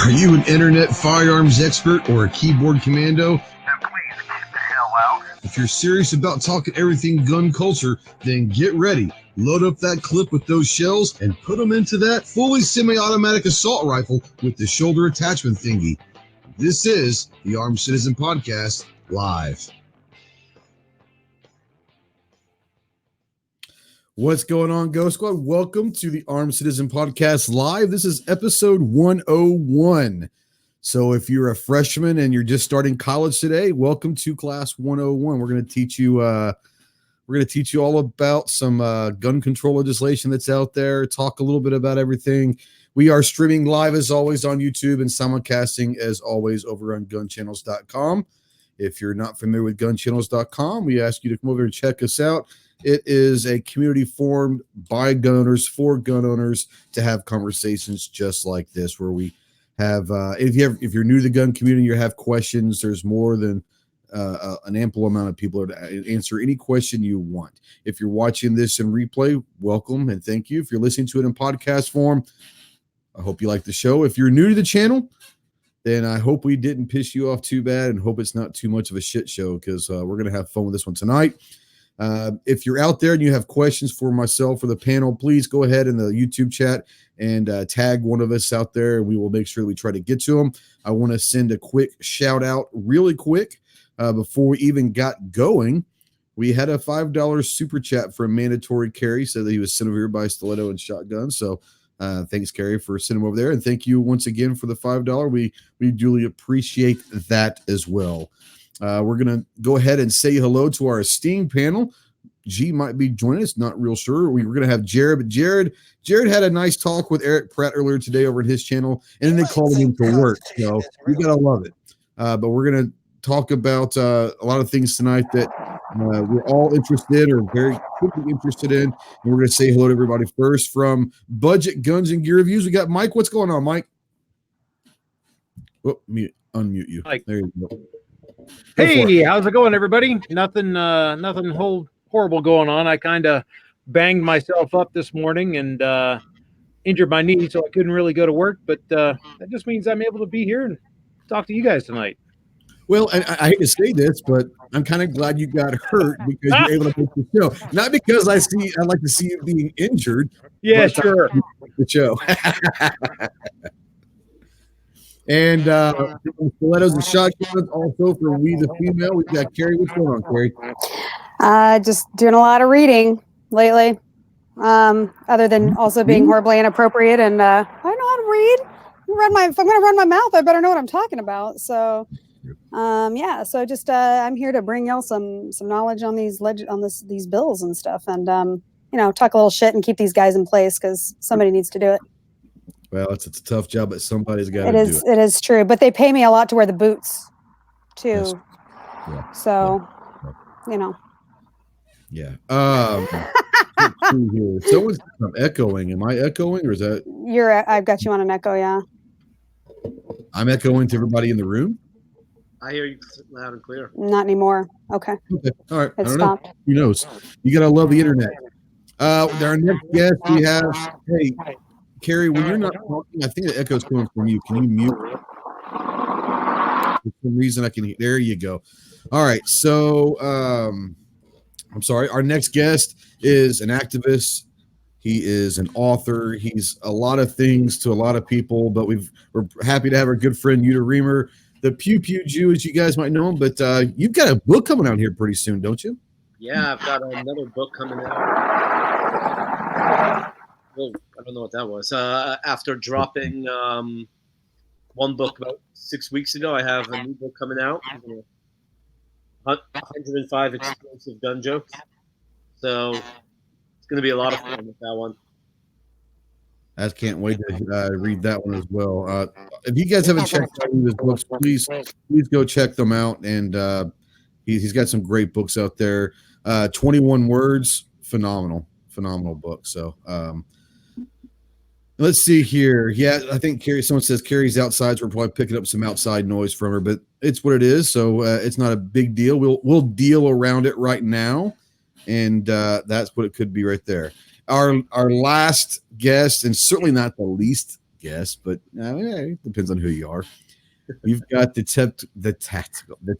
Are you an internet firearms expert or a keyboard commando? Then please get the hell out. If you're serious about talking everything gun culture, then get ready. Load up that clip with those shells and put them into that fully semi-automatic assault rifle with the shoulder attachment thingy. This is the Armed Citizen Podcast live. What's going on, Ghost Squad? Welcome to the Armed Citizen Podcast Live. This is episode 101. So if you're a freshman and you're just starting college today, welcome to class 101. We're going to teach you all about some gun control legislation that's out there, talk a little bit about everything. We are streaming live as always on YouTube and simulcasting as always over on gunchannels.com. If you're not familiar with gunchannels.com, we ask you to come over and check us out. It is a community formed by gun owners for gun owners to have conversations just like this, where we have, if you're new to the gun community, you have questions, there's more than an ample amount of people to answer any question you want. If you're watching this in replay, welcome and thank you. If you're listening to it in podcast form, I hope you like the show. If you're new to the channel, then I hope we didn't piss you off too bad and hope it's not too much of a shit show, because we're going to have fun with this one tonight. If you're out there and you have questions for myself or the panel, please go ahead in the YouTube chat and tag one of us out there, and we will make sure we try to get to them. I want to send a quick shout out really quick before we even got going. We had a $5 super chat from Mandatory Kerry, said that he was sent over here by Stiletto and Shotgun. So thanks, Kerry, for sending him over there. And thank you once again for the $5. We duly appreciate that as well. We're going to go ahead and say hello to our esteemed panel. G might be joining us, not real sure. We're going to have Jared, but Jared had a nice talk with Eric Pratt earlier today over at his channel, and then they called him to work. So you got to love it. But we're going to talk about a lot of things tonight that we're all interested or very quickly interested in. And we're going to say hello to everybody first. From Budget Guns and Gear Reviews, we got Mike. What's going on, Mike? Oh, unmute you. Mike. There you go. Hey, how's it going, everybody? Nothing horrible going on. I kind of banged myself up this morning and injured my knee, so I couldn't really go to work. But that just means I'm able to be here and talk to you guys tonight. Well, and I hate to say this, but I'm kind of glad you got hurt because you're able to make the show. Not because I'd like to see you being injured. Yeah, sure. The show. And stilettos and shotguns. Also for We the Female, we've got Kerry. What's going on, Kerry? Just doing a lot of reading lately. Other than also being horribly inappropriate, and I don't know how to read. If I'm going to run my mouth, I better know what I'm talking about. So, yeah. So just I'm here to bring y'all some knowledge on these bills and stuff, and talk a little shit and keep these guys in place because somebody needs to do it. Well, it's a tough job, but somebody's got to do it. It is true, but they pay me a lot to wear the boots, too. Yes. Yeah. So, Yeah. So I'm echoing. Am I echoing, or is that? I've got you on an echo, yeah. I'm echoing to everybody in the room. I hear you loud and clear. Not anymore. Okay. All right. It stopped. Know. Who knows? You gotta love the internet. Our next guest we have. Hey, Kerry, when you're not talking, I think the echo's coming from you. Can you mute? For some reason I can hear. There you go. All right. So I'm sorry. Our next guest is an activist. He is an author. He's a lot of things to a lot of people, but we're happy to have our good friend Yuta Reamer, the Pew Pew Jew, as you guys might know him. But you've got a book coming out here pretty soon, don't you? Yeah, I've got another book coming out. Well, I don't know what that was. After dropping one book about 6 weeks ago, I have a new book coming out. 105 explosive gun jokes. So it's going to be a lot of fun with that one. I can't wait to read that one as well. If you guys haven't checked out his books, please go check them out. And he's got some great books out there. 21 Words, phenomenal book. So let's see here. Yeah, I think Kerry. Someone says Kerry's outside, so we're probably picking up some outside noise from her, but it's what it is. So it's not a big deal. We'll deal around it right now. and that's what it could be right there. Our last guest, and certainly not the least guest, but it depends on who you are. We've got the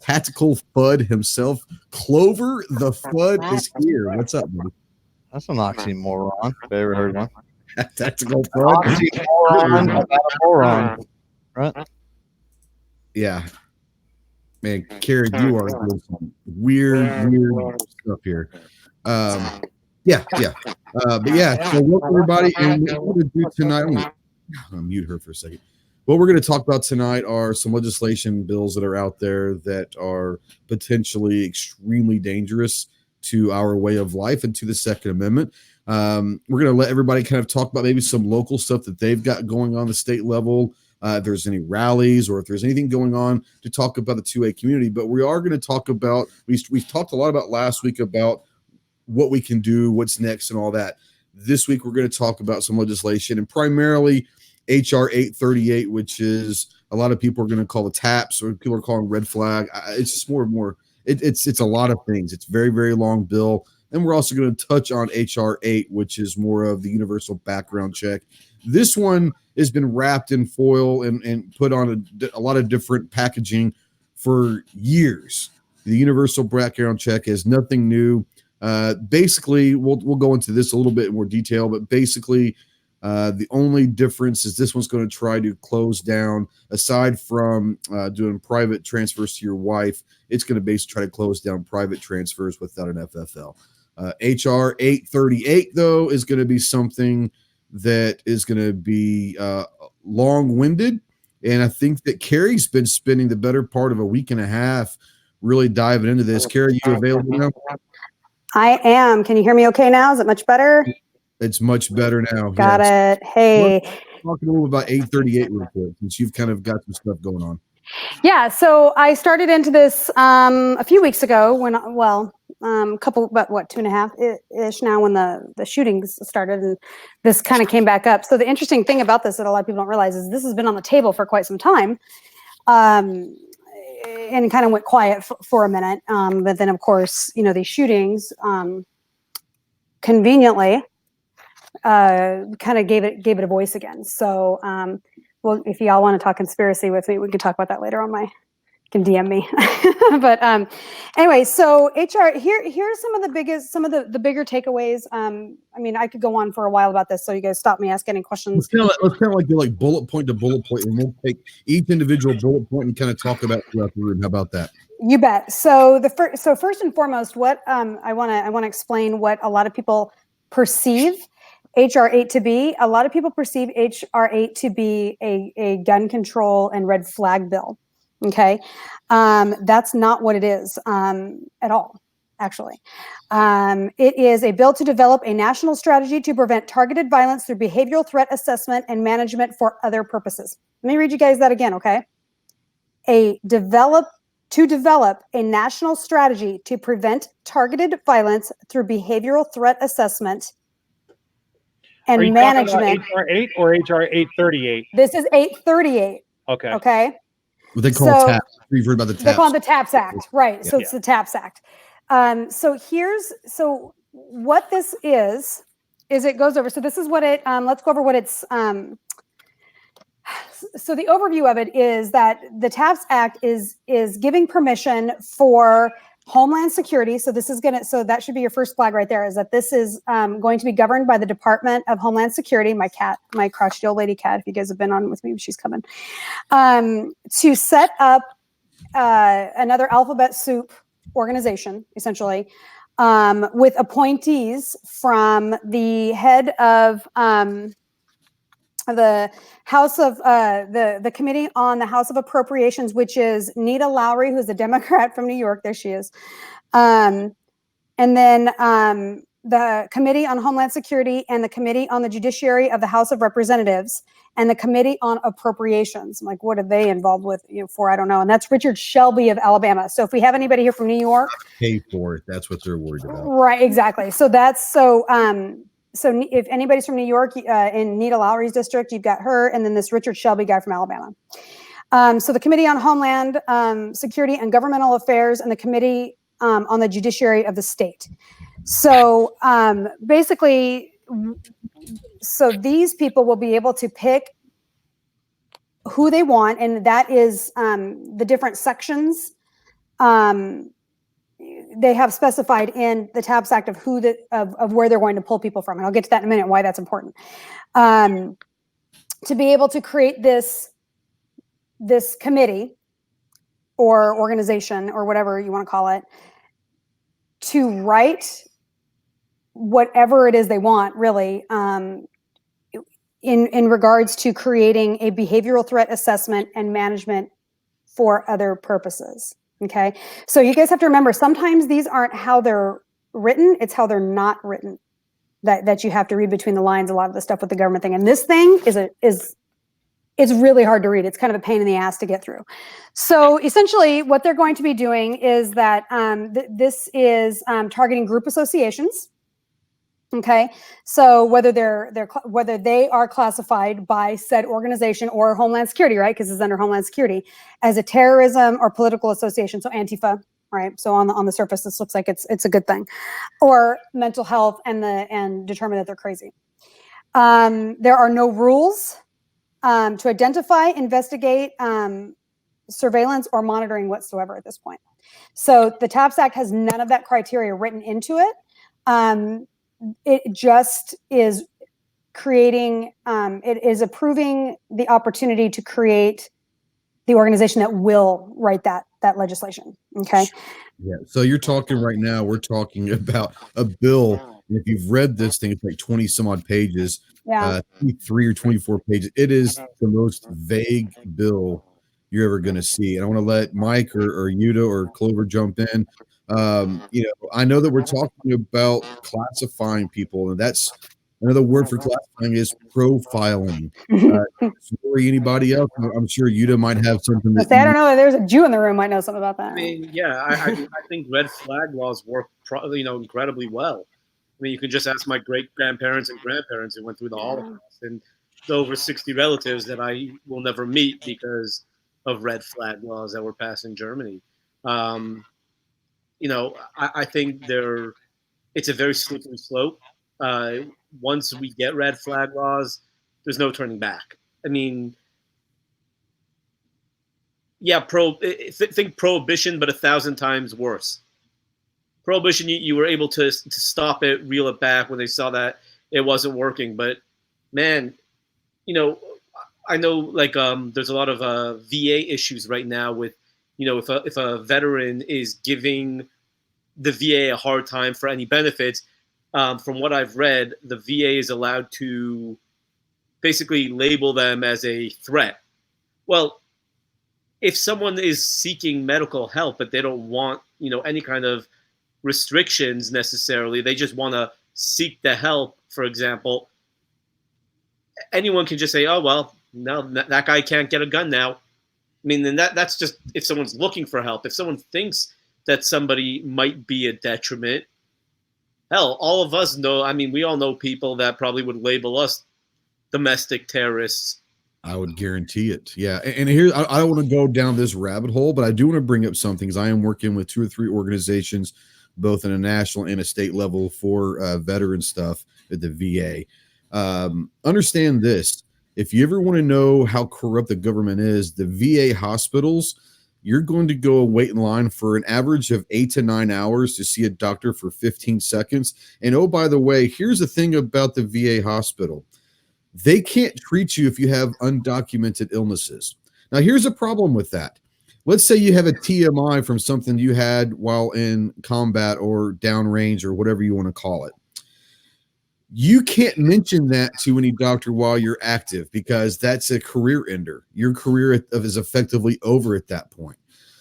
tactical FUD himself. Clover the FUD is here. What's up, buddy? That's an oxymoron. If I ever heard one. Tactical FUD. Oxymoron about a moron. Right? Yeah. Man, Kerry, you are doing some weird stuff here. But yeah. So welcome everybody, and what we're going to do tonight, I'm going to mute her for a second. What we're going to talk about tonight are some legislation bills that are out there that are potentially extremely dangerous to our way of life and to the Second Amendment. We're going to let everybody kind of talk about maybe some local stuff that they've got going on the state level. If there's any rallies or if there's anything going on to talk about the 2A community. But we are going to talk about, we've talked a lot about last week about what we can do, what's next, and all that. This week, we're going to talk about some legislation, and primarily HR 838, which is a lot of people are going to call the TAPs, or people are calling red flag. It's just more. It's a lot of things. It's very, very long bill. And we're also going to touch on HR 8, which is more of the universal background check. This one has been wrapped in foil and put on a lot of different packaging for years. The universal background check is nothing new. Basically, we'll go into this a little bit more detail, but basically, the only difference is this one's going to try to close down, aside from doing private transfers to your wife, it's going to basically try to close down private transfers without an FFL. HR 838, though, is going to be something that is going to be long-winded, and I think that Kerry's been spending the better part of a week and a half really diving into this. Kerry, you available now? I am. Can you hear me okay now? Is it much better? It's much better now. Got it. Hey. Talking a little about 838 real quick, since you've kind of got some stuff going on. Yeah, so I started into this a few weeks ago when, couple, but what, 2.5-ish now when the shootings started, and this kind of came back up. So the interesting thing about this that a lot of people don't realize is this has been on the table for quite some time. And it kind of went quiet for a minute. But then, of course, these shootings conveniently kind of gave it a voice again. So, well, if y'all want to talk conspiracy with me, we can talk about that later on you can DM me. But anyway, so HR, here's some of the bigger takeaways. I mean, I could go on for a while about this, so you guys stop me, ask any questions. Let's kind of like do like bullet point to bullet point, and we'll take each individual bullet point and kind of talk about throughout the room. How about that? You bet. So first and foremost, what I want to explain what a lot of people perceive HR 8 to be. A lot of people perceive HR 8 to be a gun control and red flag bill. Okay. That's not what it is at all, actually. It is a bill to develop a national strategy to prevent targeted violence through behavioral threat assessment and management for other purposes. Let me read you guys that again, okay? To develop a national strategy to prevent targeted violence through behavioral threat assessment and Are you management. talking about HR 8 or HR 838? This is 838. Okay. Okay. What they call TAPs. You've heard about the TAPs. They call it the TAPS Act, right? Yeah. So it's the TAPS Act. So what this is it goes over. So this is what it. Let's go over what it's. So the overview of it is that the TAPS Act is giving permission for Homeland Security. So that should be your first flag right there, is that this is going to be governed by the Department of Homeland Security. My crotchety old lady cat, if you guys have been on with me, she's coming, to set up another alphabet soup organization, essentially, with appointees from the head of the House of the Committee on the House of Appropriations, which is Nita Lowry, who's a Democrat from New York. There she is. And then the Committee on Homeland Security and the Committee on the Judiciary of the House of Representatives and the Committee on Appropriations. I'm like, what are they involved with for? I don't know. And that's Richard Shelby of Alabama. So if we have anybody here from New York, pay for it. That's what they're worried about. Right. Exactly. So so if anybody's from New York, in Nita Lowry's district, you've got her, and then this Richard Shelby guy from Alabama. So the Committee on Homeland Security and Governmental Affairs and the Committee on the Judiciary of the State. So basically, so these people will be able to pick who they want, and that is the different sections. They have specified in the TAPS Act of who of where they're going to pull people from, and I'll get to that in a minute. Why that's important. To be able to create this committee or organization or whatever you want to call it, to write whatever it is they want, really, in regards to creating a behavioral threat assessment and management for other purposes. Okay, so you guys have to remember, sometimes these aren't how they're written, it's how they're not written that you have to read between the lines. A lot of the stuff with the government thing, and this thing is it's really hard to read. It's kind of a pain in the ass to get through. So essentially what they're going to be doing is that this is targeting group associations. Okay, so whether whether they are classified by said organization or Homeland Security, right? Because it's under Homeland Security, as a terrorism or political association. So Antifa, right? So on the surface, this looks like it's a good thing, or mental health and determine that they're crazy. There are no rules to identify, investigate, surveillance, or monitoring whatsoever at this point. So the TAPS Act has none of that criteria written into it. It just is creating, it is approving the opportunity to create the organization that will write that legislation. Okay. Yeah. So you're talking right now, we're talking about a bill. And if you've read this thing, it's like 20 some odd pages, Yeah. 23 or 24 pages. It is the most vague bill you're ever going to see. And I want to let Mike or Yuta or Clover jump in. I know that we're talking about classifying people, and that's another word for classifying is profiling. Sorry, anybody else? I'm sure Yuta might have something. I don't know. There's a Jew in the room might know something about that. I mean, yeah, I think red flag laws work, incredibly well. I mean, you can just ask my great grandparents and grandparents who went through the Holocaust, and the over 60 relatives that I will never meet because of red flag laws that were passed in Germany. I think it's a very slippery slope. Once we get red flag laws, there's no turning back. I mean, yeah, think prohibition, but 1,000 times worse. Prohibition, you were able to stop it, reel it back when they saw that it wasn't working. But man, I know there's a lot of VA issues right now with, if a veteran is giving the VA a hard time for any benefits. From what I've read, the VA is allowed to basically label them as a threat. Well, if someone is seeking medical help, but they don't want, any kind of restrictions necessarily, they just want to seek the help, for example, anyone can just say, oh, well, no, that guy can't get a gun now. I mean, then that's just if someone's looking for help. If someone thinks that somebody might be a detriment, hell, all of us know, I mean, we all know people that probably would label us domestic terrorists. I would guarantee it. Yeah. And here, I don't want to go down this rabbit hole, but I do want to bring up something because I am working with 2 or 3 organizations, both in a national and a state level for veteran stuff at the VA. Understand this. If you ever want to know how corrupt the government is, the VA hospitals, you're going to go and wait in line for an average of 8 to 9 hours to see a doctor for 15 seconds. And oh, by the way, here's the thing about the VA hospital. They can't treat you if you have undocumented illnesses. Now, here's a problem with that. Let's say you have a TMI from something you had while in combat or downrange or whatever you want to call it. You can't mention that to any doctor while you're active because that's a career ender. Your career is effectively over at that point.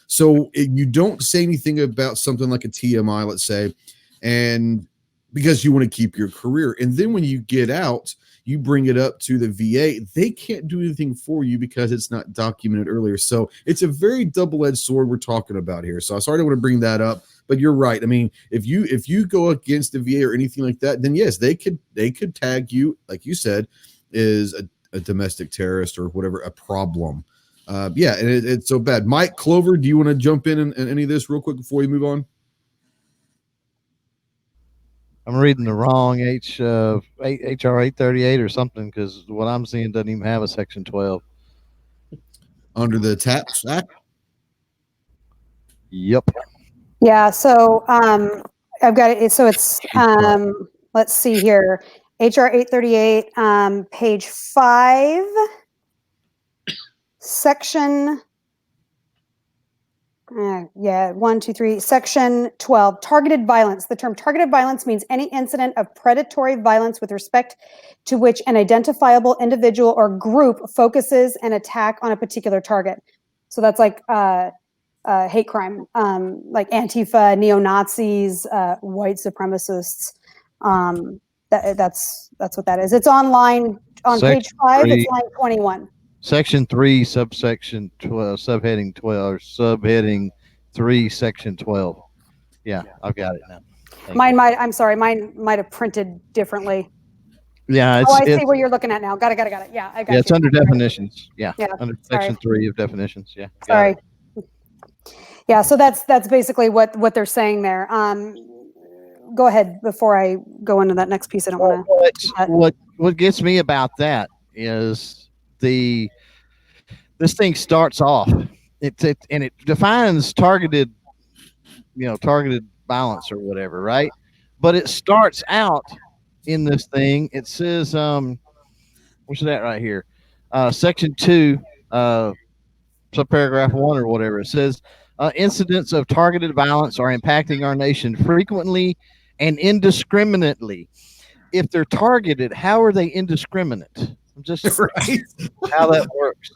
So you don't say anything about something like a TMI, let's say, and because you want to keep your career. And then when you get out, you bring it up to the VA. They can't do anything for you because it's not documented earlier. So it's a very double-edged sword we're talking about here. So I'm sorry I want to bring that up. But you're right. I mean, if you go against the VA or anything like that, then yes, they could tag you, like you said, is a domestic terrorist or whatever, a problem. And it's so bad. Mike, Clover, do you want to jump in any of this real quick before we move on? I'm reading the wrong HR 838 or something because what I'm seeing doesn't even have a section 12. Under the TAPS Act. Yep. Yeah. So I've got it. So it's let's see here. HR 838, page 5, section. Yeah, 1, 2, 3. Section 12, targeted violence. The term targeted violence means any incident of predatory violence with respect to which an identifiable individual or group focuses an attack on a particular target. So that's like hate crime, like Antifa, neo-Nazis, white supremacists. That's what that is. It's online on Section page 5. 3. It's line 21. Section 3, subsection 12, subheading 12, or subheading 3, section 12. Yeah, I've got it now. Mine might have printed differently. Yeah, I see where you're looking at now. Got it. Yeah, I got it's you. under definitions. Yeah, under sorry. section 3 of definitions. Yeah. Sorry. Yeah, so that's basically what they're saying there. Go ahead before I go into that next piece. I don't want to. What gets me about that is this thing starts off and it defines targeted violence or whatever, right? But it starts out in this thing. It says what's that right here? Section 2, subparagraph 1 or whatever. It says incidents of targeted violence are impacting our nation frequently and indiscriminately. If they're targeted, how are they indiscriminate? I'm just Right. how that works.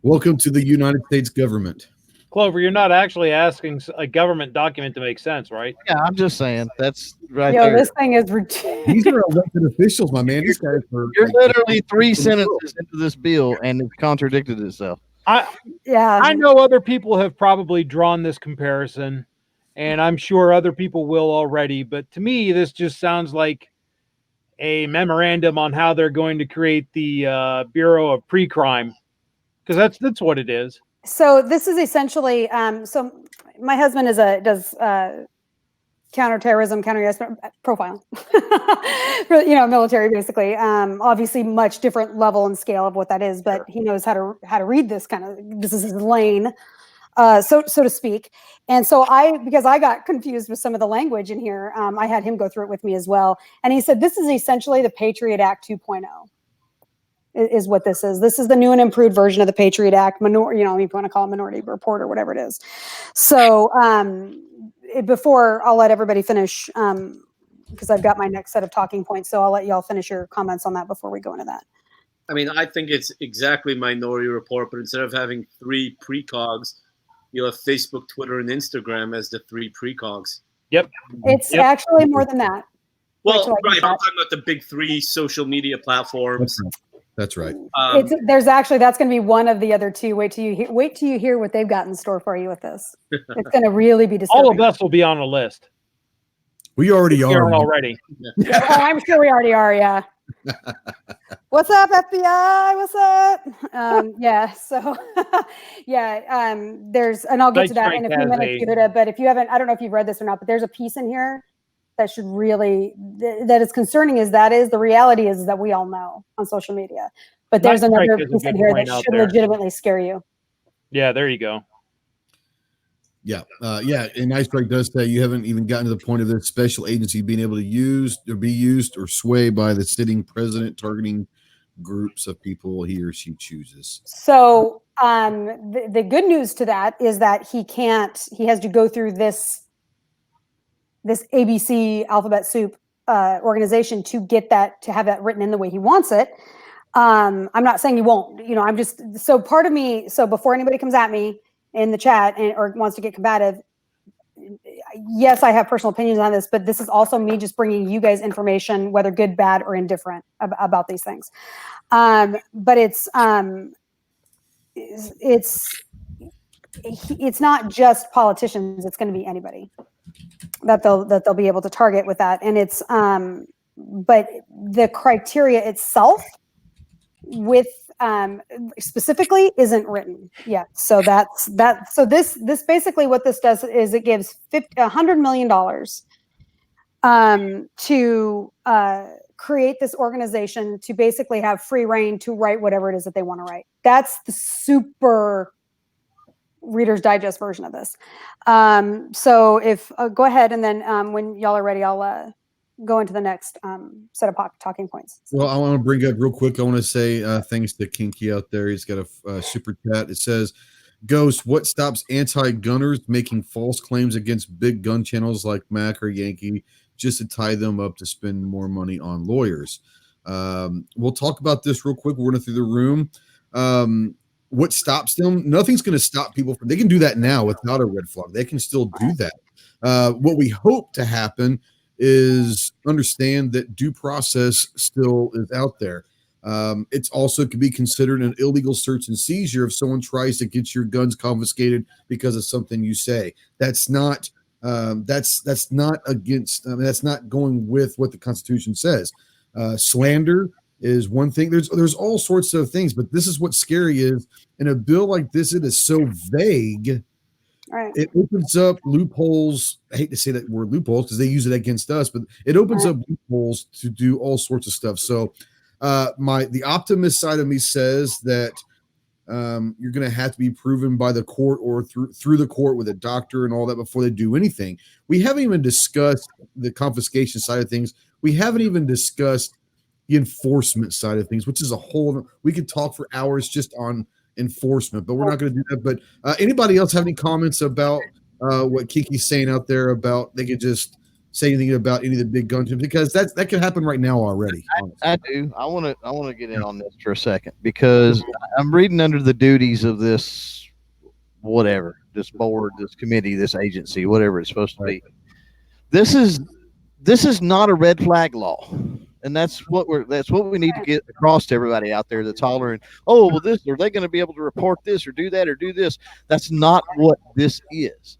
Welcome to the United States government. Clover, you're not actually asking a government document to make sense, right? Yeah, I'm just saying that's right Yo, there. this thing is ridiculous. These are elected officials, my man. These guys are. You're literally 3 sentences into this bill, and it's contradicted itself. I know other people have probably drawn this comparison, and I'm sure other people will already. But to me, this just sounds like a memorandum on how they're going to create the Bureau of Pre-Crime, because that's what it is. So this is essentially. So my husband does counterterrorism, profile, military basically. Obviously, much different level and scale of what that is, but he knows how to read this kind of. This is his lane, so to speak. And so because I got confused with some of the language in here, I had him go through it with me as well. And he said this is essentially the Patriot Act 2.0. Is what this is. This is the new and improved version of the Patriot Act. If you want to call it Minority Report or whatever it is. So before I'll let everybody finish, because I've got my next set of talking points. So I'll let y'all finish your comments on that before we go into that. I mean, I think it's exactly Minority Report, but instead of having 3 precogs, you'll have Facebook, Twitter, and Instagram as the 3 precogs. Yep. It's actually more than that. Well, right. I'm talking about the big 3 social media platforms. That's right. That's going to be one of the other 2. Wait till you hear what they've got in store for you with this. It's going to really be disturbing. All of us will be on a list. We already are. Already. I'm sure we already are. Yeah. What's up, FBI? What's up? Yeah. So, yeah. And I'll get to that in a few minutes. But if you haven't, I don't know if you've read this or not, but there's a piece in here that should really that is concerning. The reality is that we all know on social media, but there's another piece in here that should legitimately scare you. Yeah, there you go. Yeah, and Nice Strike does say you haven't even gotten to the point of this special agency being able to be used or sway by the sitting president targeting groups of people he or she chooses. So the good news to that is that he has to go through this ABC alphabet soup organization to have that written in the way he wants it. I'm not saying he won't, I'm just, so part of me, so before anybody comes at me in the chat or wants to get combative, yes, I have personal opinions on this, but this is also me just bringing you guys information, whether good, bad, or indifferent about these things. But it's not just politicians. It's going to be anybody that they'll be able to target with that. And it's, but the criteria itself with specifically isn't written yet. So that's that. So this basically what this does is it gives $100 million to create this organization to basically have free reign to write whatever it is that they want to write. That's the super Reader's Digest version of this. So if go ahead, and then when y'all are ready, I'll go into the next set of talking points. Well, I want to bring up real quick. I want to say thanks to Kinky out there. He's got a super chat. It says, Ghost, what stops anti-gunners making false claims against big gun channels like Mac or Yankee just to tie them up to spend more money on lawyers? We'll talk about this real quick. We're going through the room. What stops them? Nothing's going to stop people. They can do that now without a red flag. They can still do that. What we hope to happen is understand that due process still is out there. It's also could be considered an illegal search and seizure if someone tries to get your guns confiscated because of something you say. That's not that's not against. That's not going with what the Constitution says. Slander is one thing. There's all sorts of things, but this is what's scary is in a bill like this, it is so vague. Right. It opens up loopholes. I hate to say that word loopholes because they use it against us, but it opens up loopholes to do all sorts of stuff. So the optimist side of me says that you're going to have to be proven by the court or through the court with a doctor and all that before they do anything. We haven't even discussed the confiscation side of things. We haven't even discussed the enforcement side of things, which is a whole. We could talk for hours just on enforcement, but we're not going to do that. But anybody else have any comments about what Kiki's saying out there about they could just say anything about any of the big guns? Because that could happen right now already. I do. I want to get in on this for a second because I'm reading under the duties of this whatever, this board, this committee, this agency, whatever it's supposed to be. This is not a red flag law. And that's what we need to get across to everybody out there that's hollering, oh, well, are they going to be able to report this or do that or do this? That's not what this is.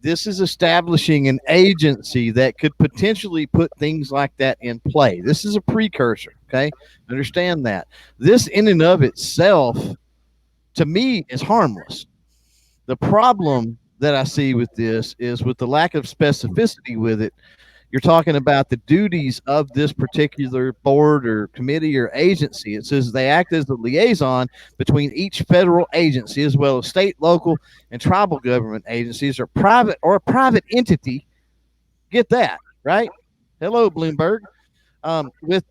This is establishing an agency that could potentially put things like that in play. This is a precursor, okay? Understand that. This in and of itself, to me, is harmless. The problem that I see with this is with the lack of specificity with it. You're talking about the duties of this particular board or committee or agency. It says they act as the liaison between each federal agency as well as state, local, and tribal government agencies or a private entity. Get that, right? Hello, Bloomberg. With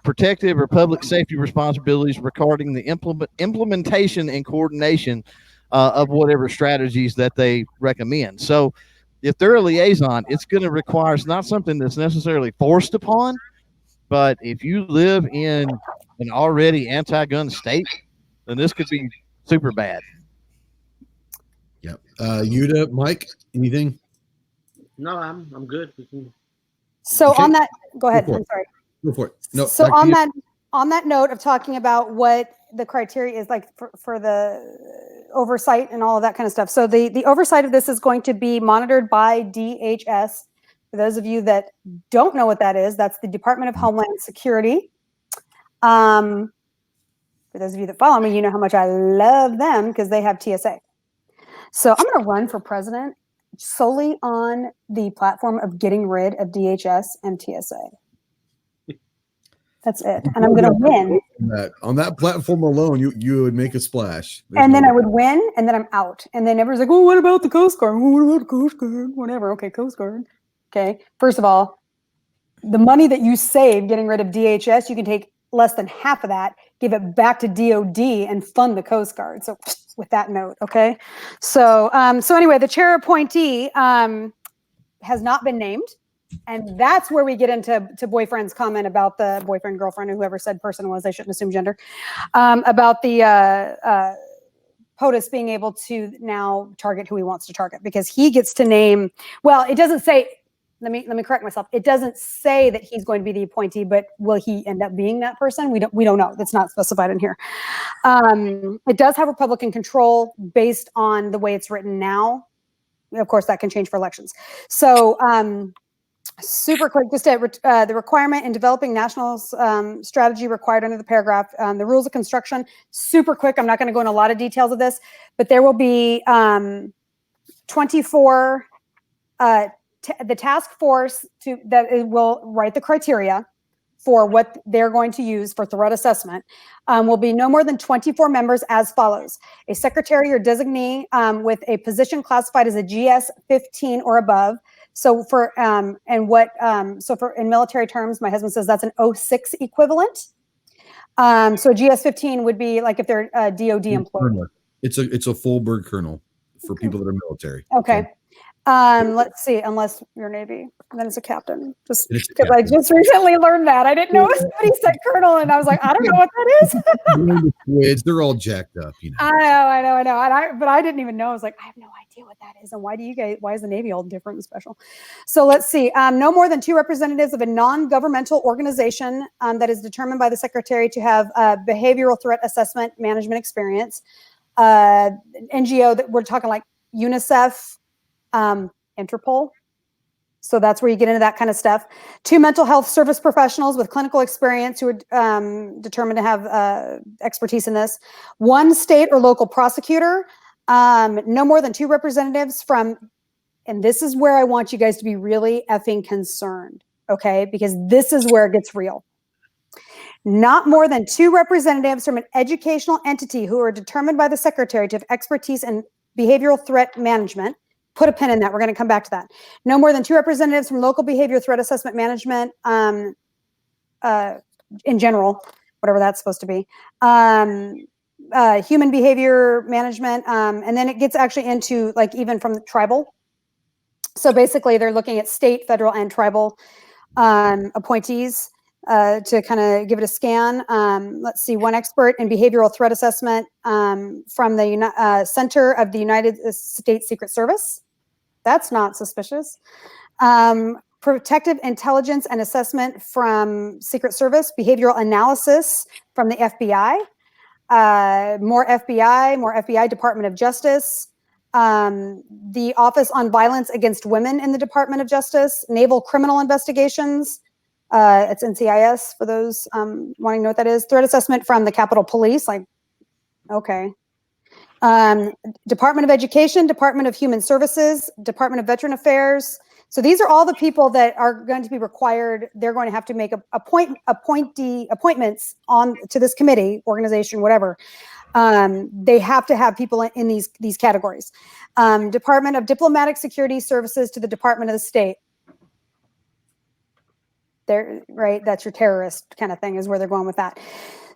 protective or public safety responsibilities regarding the implementation and coordination of whatever strategies that they recommend. So if they're a liaison, it's going to require not something that's necessarily forced upon, but if you live in an already anti-gun state, then this could be super bad. Yep. Yuda, Mike, anything? No, I'm good. So Okay. on that, go ahead. I'm sorry. Go for it. No. So on that note of talking about what the criteria is like for the oversight and all of that kind of stuff. So the oversight of this is going to be monitored by DHS. For those of you that don't know what that is, that's the Department of Homeland Security. For those of you that follow me, you know how much I love them because they have TSA. So I'm going to run for president solely on the platform of getting rid of DHS and TSA. That's it. And I'm going to win. On that platform alone, you would make a splash. And then I would win, and then I'm out. And then everyone's like, oh, what about the Coast Guard? Oh, what about the Coast Guard? Whatever. Okay, Coast Guard. Okay. First of all, the money that you save getting rid of DHS, you can take less than half of that, give it back to DOD, and fund the Coast Guard. So with that note, okay? So anyway, the chair appointee has not been named. And that's where we get into Boyfriend's comment about the boyfriend, girlfriend, or whoever said person was. I shouldn't assume gender. About the POTUS being able to now target who he wants to target because he gets to name. Well, it doesn't say. Let me correct myself. It doesn't say that he's going to be the appointee, but will he end up being that person? We don't know. That's not specified in here. It does have Republican control based on the way it's written now. Of course, that can change for elections. So. Super quick, just the requirement in developing national strategy required under the paragraph, the rules of construction, super quick. I'm not going to go into a lot of details of this, but there will be 24 the task force will write the criteria for what they're going to use for threat assessment will be no more than 24 members as follows. A secretary or designee with a position classified as a GS 15 or above. So for in military terms, my husband says that's an 06 equivalent. So a GS 15 would be like if they're a DOD employee. It's a full bird colonel for people that are military. Okay. Let's see, unless you're Navy, then it's a captain. Just because I just recently learned that. I didn't know somebody said colonel, and I was like, I don't know what that is. They're all jacked up, you know. I know. But I didn't even know. I was like, I have no idea what that is, and why is the Navy all different and special? So let's see. No more than 2 representatives of a non-governmental organization that is determined by the secretary to have behavioral threat assessment management experience. NGO that we're talking like UNICEF. Interpol. So that's where you get into that kind of stuff. 2 mental health service professionals with clinical experience who are determined to have expertise in this. 1 state or local prosecutor. No more than 2 representatives from, and this is where I want you guys to be really effing concerned, okay? Because this is where it gets real. Not more than 2 representatives from an educational entity who are determined by the secretary to have expertise in behavioral threat management. Put a pin in that. We're going to come back to that. No more than 2 representatives from local behavior threat assessment management in general, whatever that's supposed to be. Human behavior management. And then it gets actually into like even from the tribal. So basically they're looking at state, federal, and tribal appointees to kind of give it a scan. Let's see, 1 expert in behavioral threat assessment from the Center of the United States Secret Service. That's not suspicious. Protective intelligence and assessment from Secret Service, behavioral analysis from the FBI, more FBI, Department of Justice, the Office on Violence Against Women in the Department of Justice, Naval Criminal Investigations, it's NCIS for those wanting to know what that is. Threat assessment from the Capitol Police, like, okay. Department of Education, Department of Human Services, Department of Veteran Affairs. So these are all the people that are going to be required. They're going to have to make appointments to this committee, organization, whatever. They have to have people in these categories. Department of Diplomatic Security Services to the Department of the State. There, right? That's your terrorist kind of thing is where they're going with that.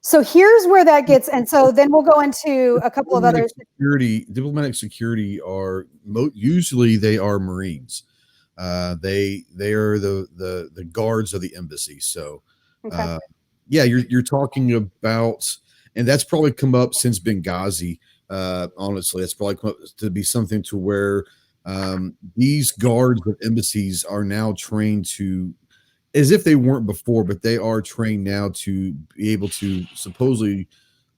So here's where that gets, and so then we'll go into a couple of other diplomatic security are usually they are Marines. They are the guards of the embassy. So okay. Yeah, you're talking about, and that's probably come up since Benghazi. Honestly, that's probably come up to be something to where these guards of embassies are now trained to, as if they weren't before, but they are trained now to be able to supposedly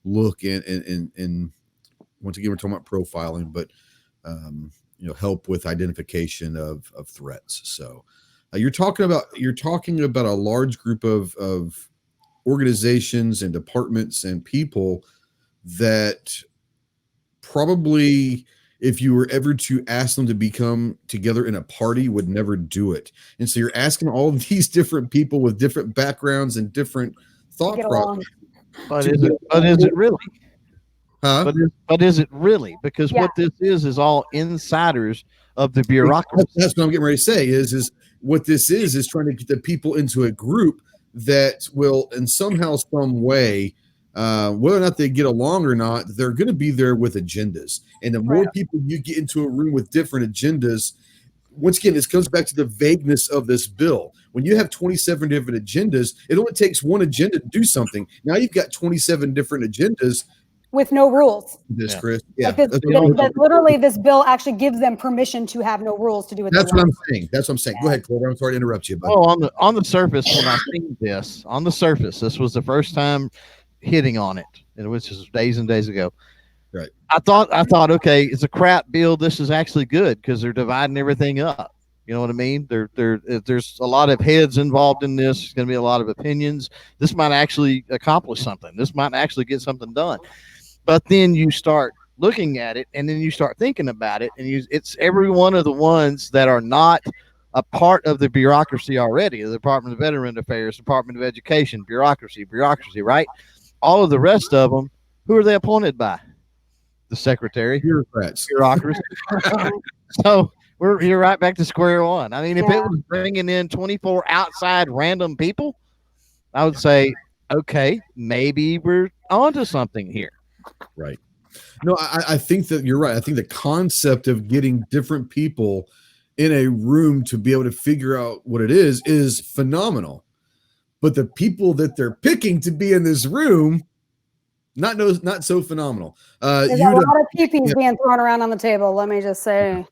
look and once again, we're talking about profiling, but help with identification of threats. So you're talking about a large group of organizations and departments and people that probably, if you were ever to ask them to become together in a party, would never do it. And so you're asking all of these different people with different backgrounds and different thought process. But is it really? Huh? But is it really? Because what this is all insiders of the bureaucracy. That's what I'm getting ready to say is what this is trying to get the people into a group that will, in somehow, some way, whether or not they get along or not, they're going to be there with agendas. And the more people you get into a room with different agendas, once again, this comes back to the vagueness of this bill. When you have 27 different agendas, it only takes one agenda to do something. Now you've got 27 different agendas. With no rules. Chris. Yeah. That literally this bill actually gives them permission to have no rules to do it. That's what I'm saying. Go ahead, Clover. I'm sorry to interrupt you. But on the surface, when I seen this, this was the first time hitting on it. It was just days and days ago. Right. I thought, okay, it's a crap bill. This is actually good because they're dividing everything up. You know what I mean? There's a lot of heads involved in this. There's going to be a lot of opinions. This might actually accomplish something. This might actually get something done. But then you start looking at it, and then you start thinking about it, and it's every one of the ones that are not a part of the bureaucracy already. The Department of Veteran Affairs, Department of Education, bureaucracy, right? All of the rest of them, who are they appointed by? The secretary, Bureaucrats. bureaucracy. So you're right back to square one. I mean, if it was bringing in 24 outside random people, I would say, okay, maybe we're onto something here. Right. No, I think that you're right. I think the concept of getting different people in a room to be able to figure out what it is phenomenal. But the people that they're picking to be in this room, not so phenomenal. There's a lot of peepees being thrown around on the table. Let me just say.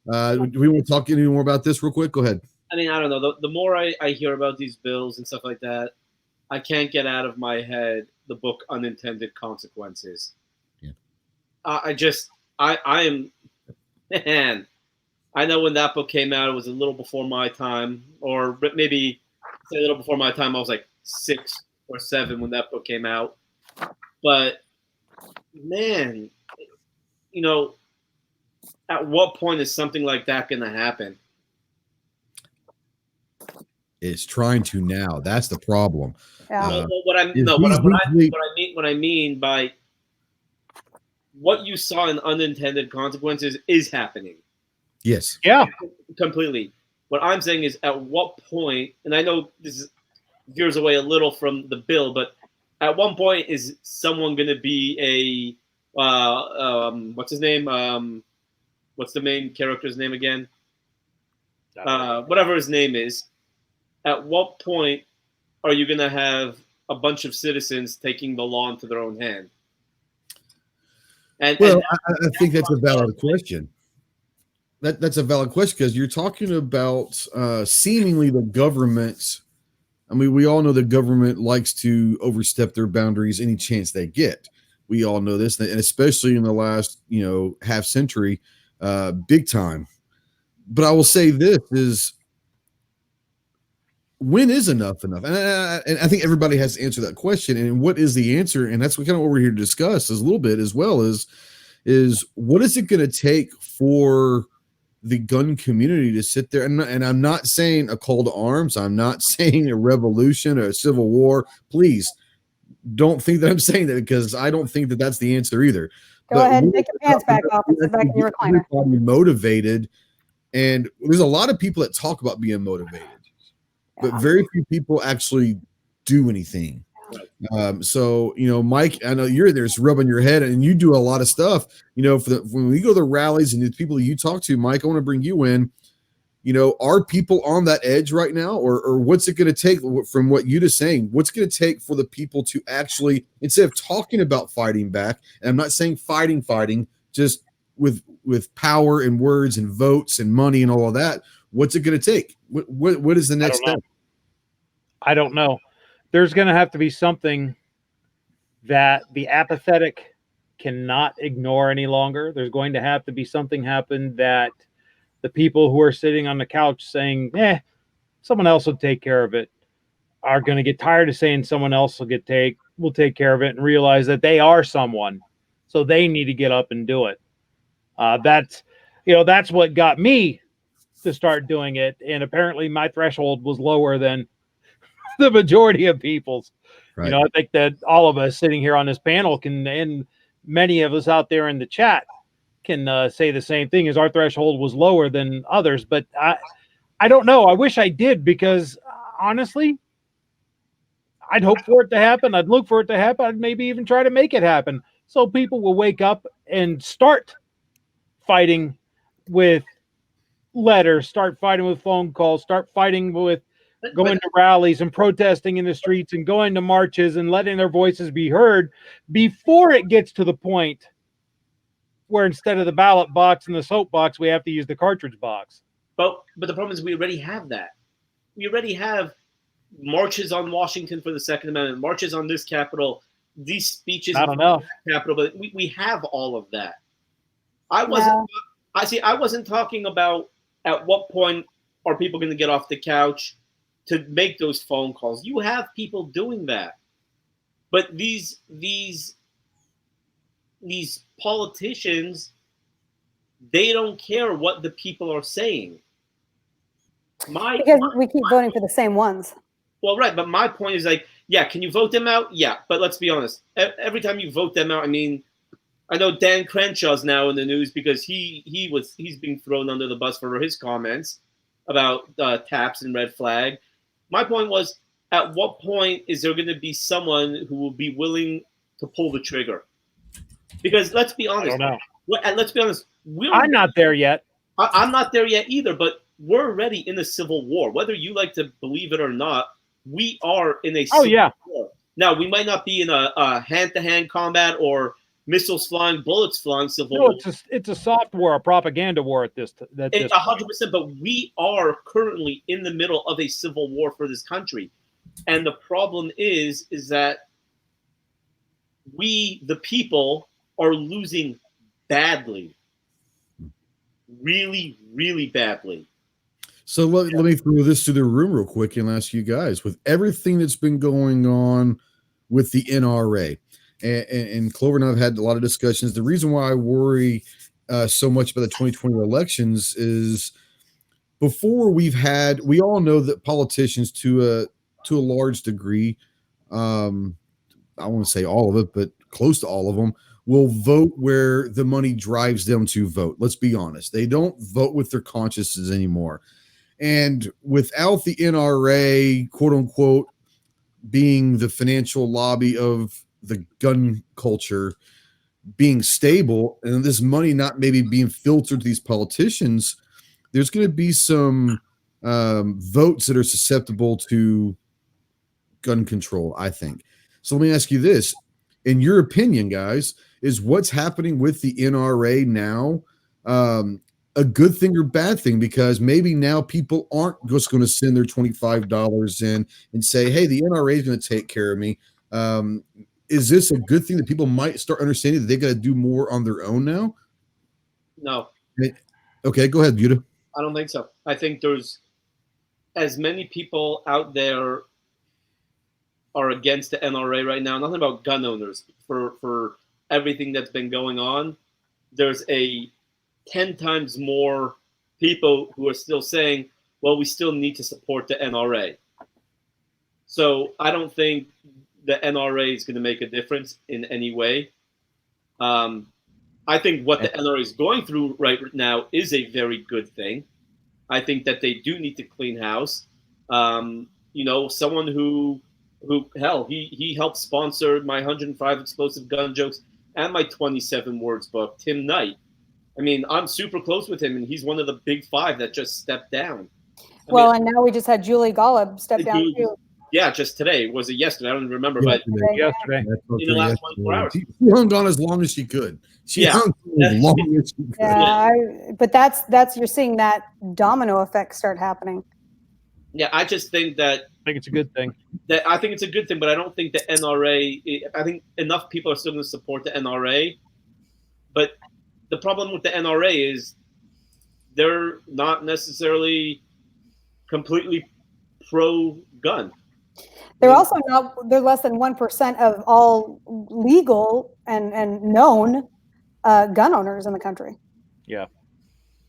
Do we want to talk any more about this real quick? Go ahead. I mean, I don't know. The more I hear about these bills and stuff like that, I can't get out of my head the book Unintended Consequences. Yeah. I am, man, I know when that book came out, it was a little before my time, or maybe say a little before my time. I was like 6 or 7 when that book came out. But, man, you know, at what point is something like that going to happen? It's trying to now. That's the problem. Yeah. What I mean by what you saw in Unintended Consequences is happening. Yes. Yeah. Completely. What I'm saying is, at what point, and I know this veers away a little from the bill, but at one point is someone going to be what's his name? What's the main character's name again? Whatever his name is. At what point are you going to have a bunch of citizens taking the law into their own hand? I think that's a valid question. That's a valid question, because you're talking about seemingly the government. I mean, we all know the government likes to overstep their boundaries any chance they get. We all know this, and especially in the last, half century, big time. But I will say this is, when is enough? And I think everybody has to answer that question. And what is the answer? And that's what we're here to discuss is a little bit, as well as what is it going to take for the gun community to sit there? And I'm not saying a call to arms. I'm not saying a revolution or a civil war. Please don't think that I'm saying that, because I don't think that that's the answer either. Go ahead and take your pants back off and sit back in your recliner. Motivated. And there's a lot of people that talk about being motivated, but very few people actually do anything. So, Mike, I know you're there, rubbing your head, and you do a lot of stuff, when we go to the rallies and the people you talk to, Mike, I want to bring you in. Are people on that edge right now, or what's it going to take, from what you're just saying, what's going to take for the people to actually, instead of talking about fighting back, and I'm not saying fighting, just with power and words and votes and money and all of that, what's it going to take? What is the next step? I don't know. There's going to have to be something that the apathetic cannot ignore any longer. There's going to have to be something happen that the people who are sitting on the couch saying, someone else will take care of it, are going to get tired of saying someone else will take care of it, and realize that they are someone. So they need to get up and do it. That's what got me to start doing it. And apparently my threshold was lower than the majority of people's. Right. I think that all of us sitting here on this panel can, and many of us out there in the chat can say the same thing, as our threshold was lower than others. But I don't know. I wish I did, because honestly, I'd hope for it to happen. I'd look for it to happen. I'd maybe even try to make it happen, so people will wake up and start fighting with letters, start fighting with phone calls, start fighting with going to rallies and protesting in the streets and going to marches and letting their voices be heard, before it gets to the point where instead of the ballot box and the soapbox, we have to use the cartridge box. But the problem is, we already have that. We already have marches on Washington for the Second Amendment, marches on this Capitol, these speeches I don't know. Capitol, but we have all of that. I wasn't talking about at what point are people going to get off the couch to make those phone calls. You have people doing that. But these politicians, they don't care what the people are saying. Because we keep voting for the same ones. Well, right, but my point is like, yeah, can you vote them out? Yeah, but let's be honest. Every time you vote them out, I mean, I know Dan Crenshaw's now in the news because he's being thrown under the bus for his comments about taps and red flag. My point was, at what point is there going to be someone who will be willing to pull the trigger? Because let's be honest. I don't know. And let's be honest. I'm not there yet. I'm not there yet either, but we're already in a civil war. Whether you like to believe it or not, we are in a civil war. Now, we might not be in a hand-to-hand combat or missiles flying, bullets flying civil war. It's a soft war, a propaganda war at this. It's 100%, but we are currently in the middle of a civil war for this country. And the problem is that we, the people, are losing badly. Really, really badly. So let me throw this to the room real quick and ask you guys, with everything that's been going on with the NRA, and Clover and I have had a lot of discussions. The reason why I worry so much about the 2020 elections is before we all know that politicians to a large degree, I won't say all of it, but close to all of them, will vote where the money drives them to vote. Let's be honest. They don't vote with their consciences anymore. And without the NRA, quote unquote, being the financial lobby of the gun culture being stable, and this money not maybe being filtered to these politicians, there's going to be some votes that are susceptible to gun control, I think. So let me ask you this. In your opinion, guys, is what's happening with the NRA now a good thing or bad thing? Because maybe now people aren't just going to send their $25 in and say, hey, the NRA is going to take care of me. Is this a good thing that people might start understanding that they got to do more on their own now? No. Okay, go ahead, Buda. I don't think so. I think there's as many people out there are against the NRA right now. Nothing about gun owners. For everything that's been going on, there's a 10 times more people who are still saying, well, we still need to support the NRA. So I don't think the NRA is going to make a difference in any way. I think what the NRA is going through right now is a very good thing. I think that they do need to clean house. Someone who hell, he helped sponsor my 105 explosive gun jokes and my 27 words book, Tim Knight. I mean, I'm super close with him, and he's one of the big five that just stepped down. And now we just had Julie Golub step down too. Yeah, just today. Was it yesterday? I don't remember, but yesterday. In the last 24 hours. She hung on as long as she could. Hung as long as she could. Yeah, but that's you're seeing that domino effect start happening. Yeah, I just think that I think it's a good thing. I think it's a good thing, but I don't think the NRA. I think enough people are still going to support the NRA, but the problem with the NRA is they're not necessarily completely pro-gun. They're also not. They're less than 1% of all legal and known gun owners in the country. Yeah.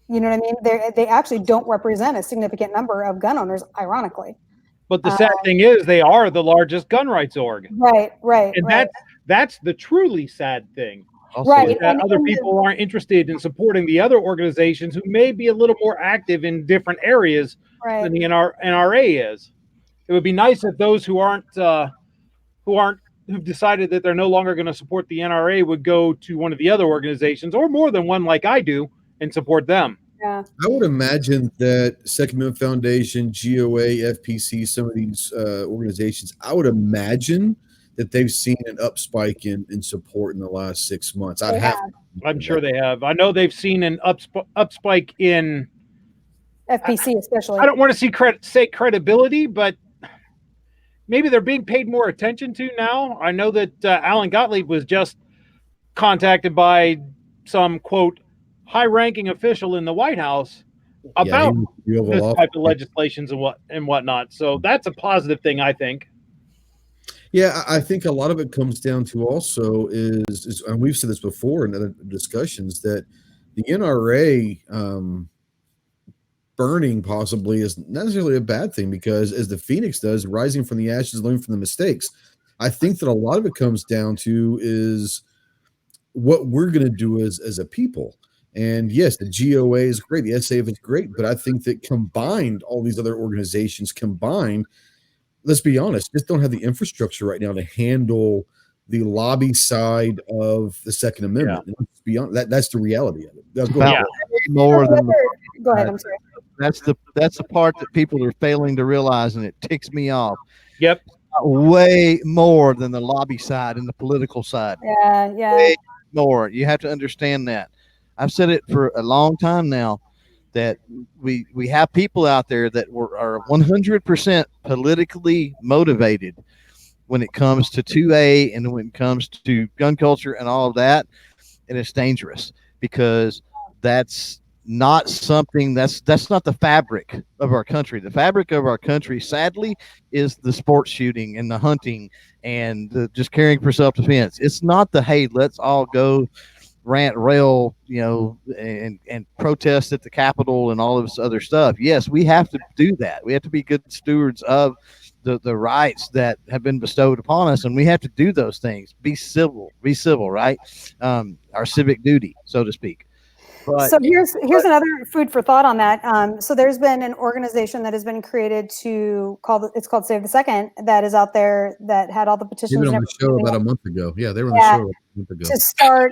You know what I mean? They actually don't represent a significant number of gun owners, ironically. But the sad thing is, they are the largest gun rights org. Right. And that's the truly sad thing. Also, right. That other people aren't interested in supporting the other organizations who may be a little more active in different areas than the NRA is. It would be nice if those who've decided that they're no longer going to support the NRA would go to one of the other organizations, or more than one like I do, and support them. Yeah. I would imagine that Second Amendment Foundation, GOA, FPC, some of these organizations, I would imagine that they've seen an up spike in support in the last 6 months. I'm sure they have. I know they've seen an up spike in FPC, especially. I don't want to say credibility, but maybe they're being paid more attention to now. I know that Alan Gottlieb was just contacted by some, quote, high-ranking official in the White House about this type of legislations and whatnot. So that's a positive thing, I think. Yeah, I think a lot of it comes down to also is and we've said this before in other discussions, that the NRA burning possibly is not necessarily a bad thing, because as the Phoenix does, rising from the ashes, learning from the mistakes. I think that a lot of it comes down to is what we're going to do as a people. And yes, the GOA is great, the SAF is great, but I think that combined, all these other organizations combined, let's be honest, just don't have the infrastructure right now to handle the lobby side of the Second Amendment. And let's be honest, that's the reality of it. Yeah. More than Go ahead. I'm sorry. that's the part that people are failing to realize, and it ticks me off. Yep. Way more than the lobby side and the political side. Yeah. Yeah. Way more. You have to understand that. I've said it for a long time now, that we have people out there that are 100% politically motivated when it comes to 2A and when it comes to gun culture and all of that. And it's dangerous, because that's not something that's not the fabric of our country. The fabric of our country, sadly, is the sports shooting and the hunting and the just caring for self-defense. It's not the, hey, let's all go rant, rail, and protest at the Capitol and all of this other stuff. Yes, we have to do that. We have to be good stewards of the rights that have been bestowed upon us, and we have to do those things. Be civil, right? Our civic duty, so to speak. So here's another food for thought on that. So there's been an organization that has been created it's called Save the Second, that is out there, that had all the petitions. They were on the show about a month ago. Yeah, they were on the show a month ago. To start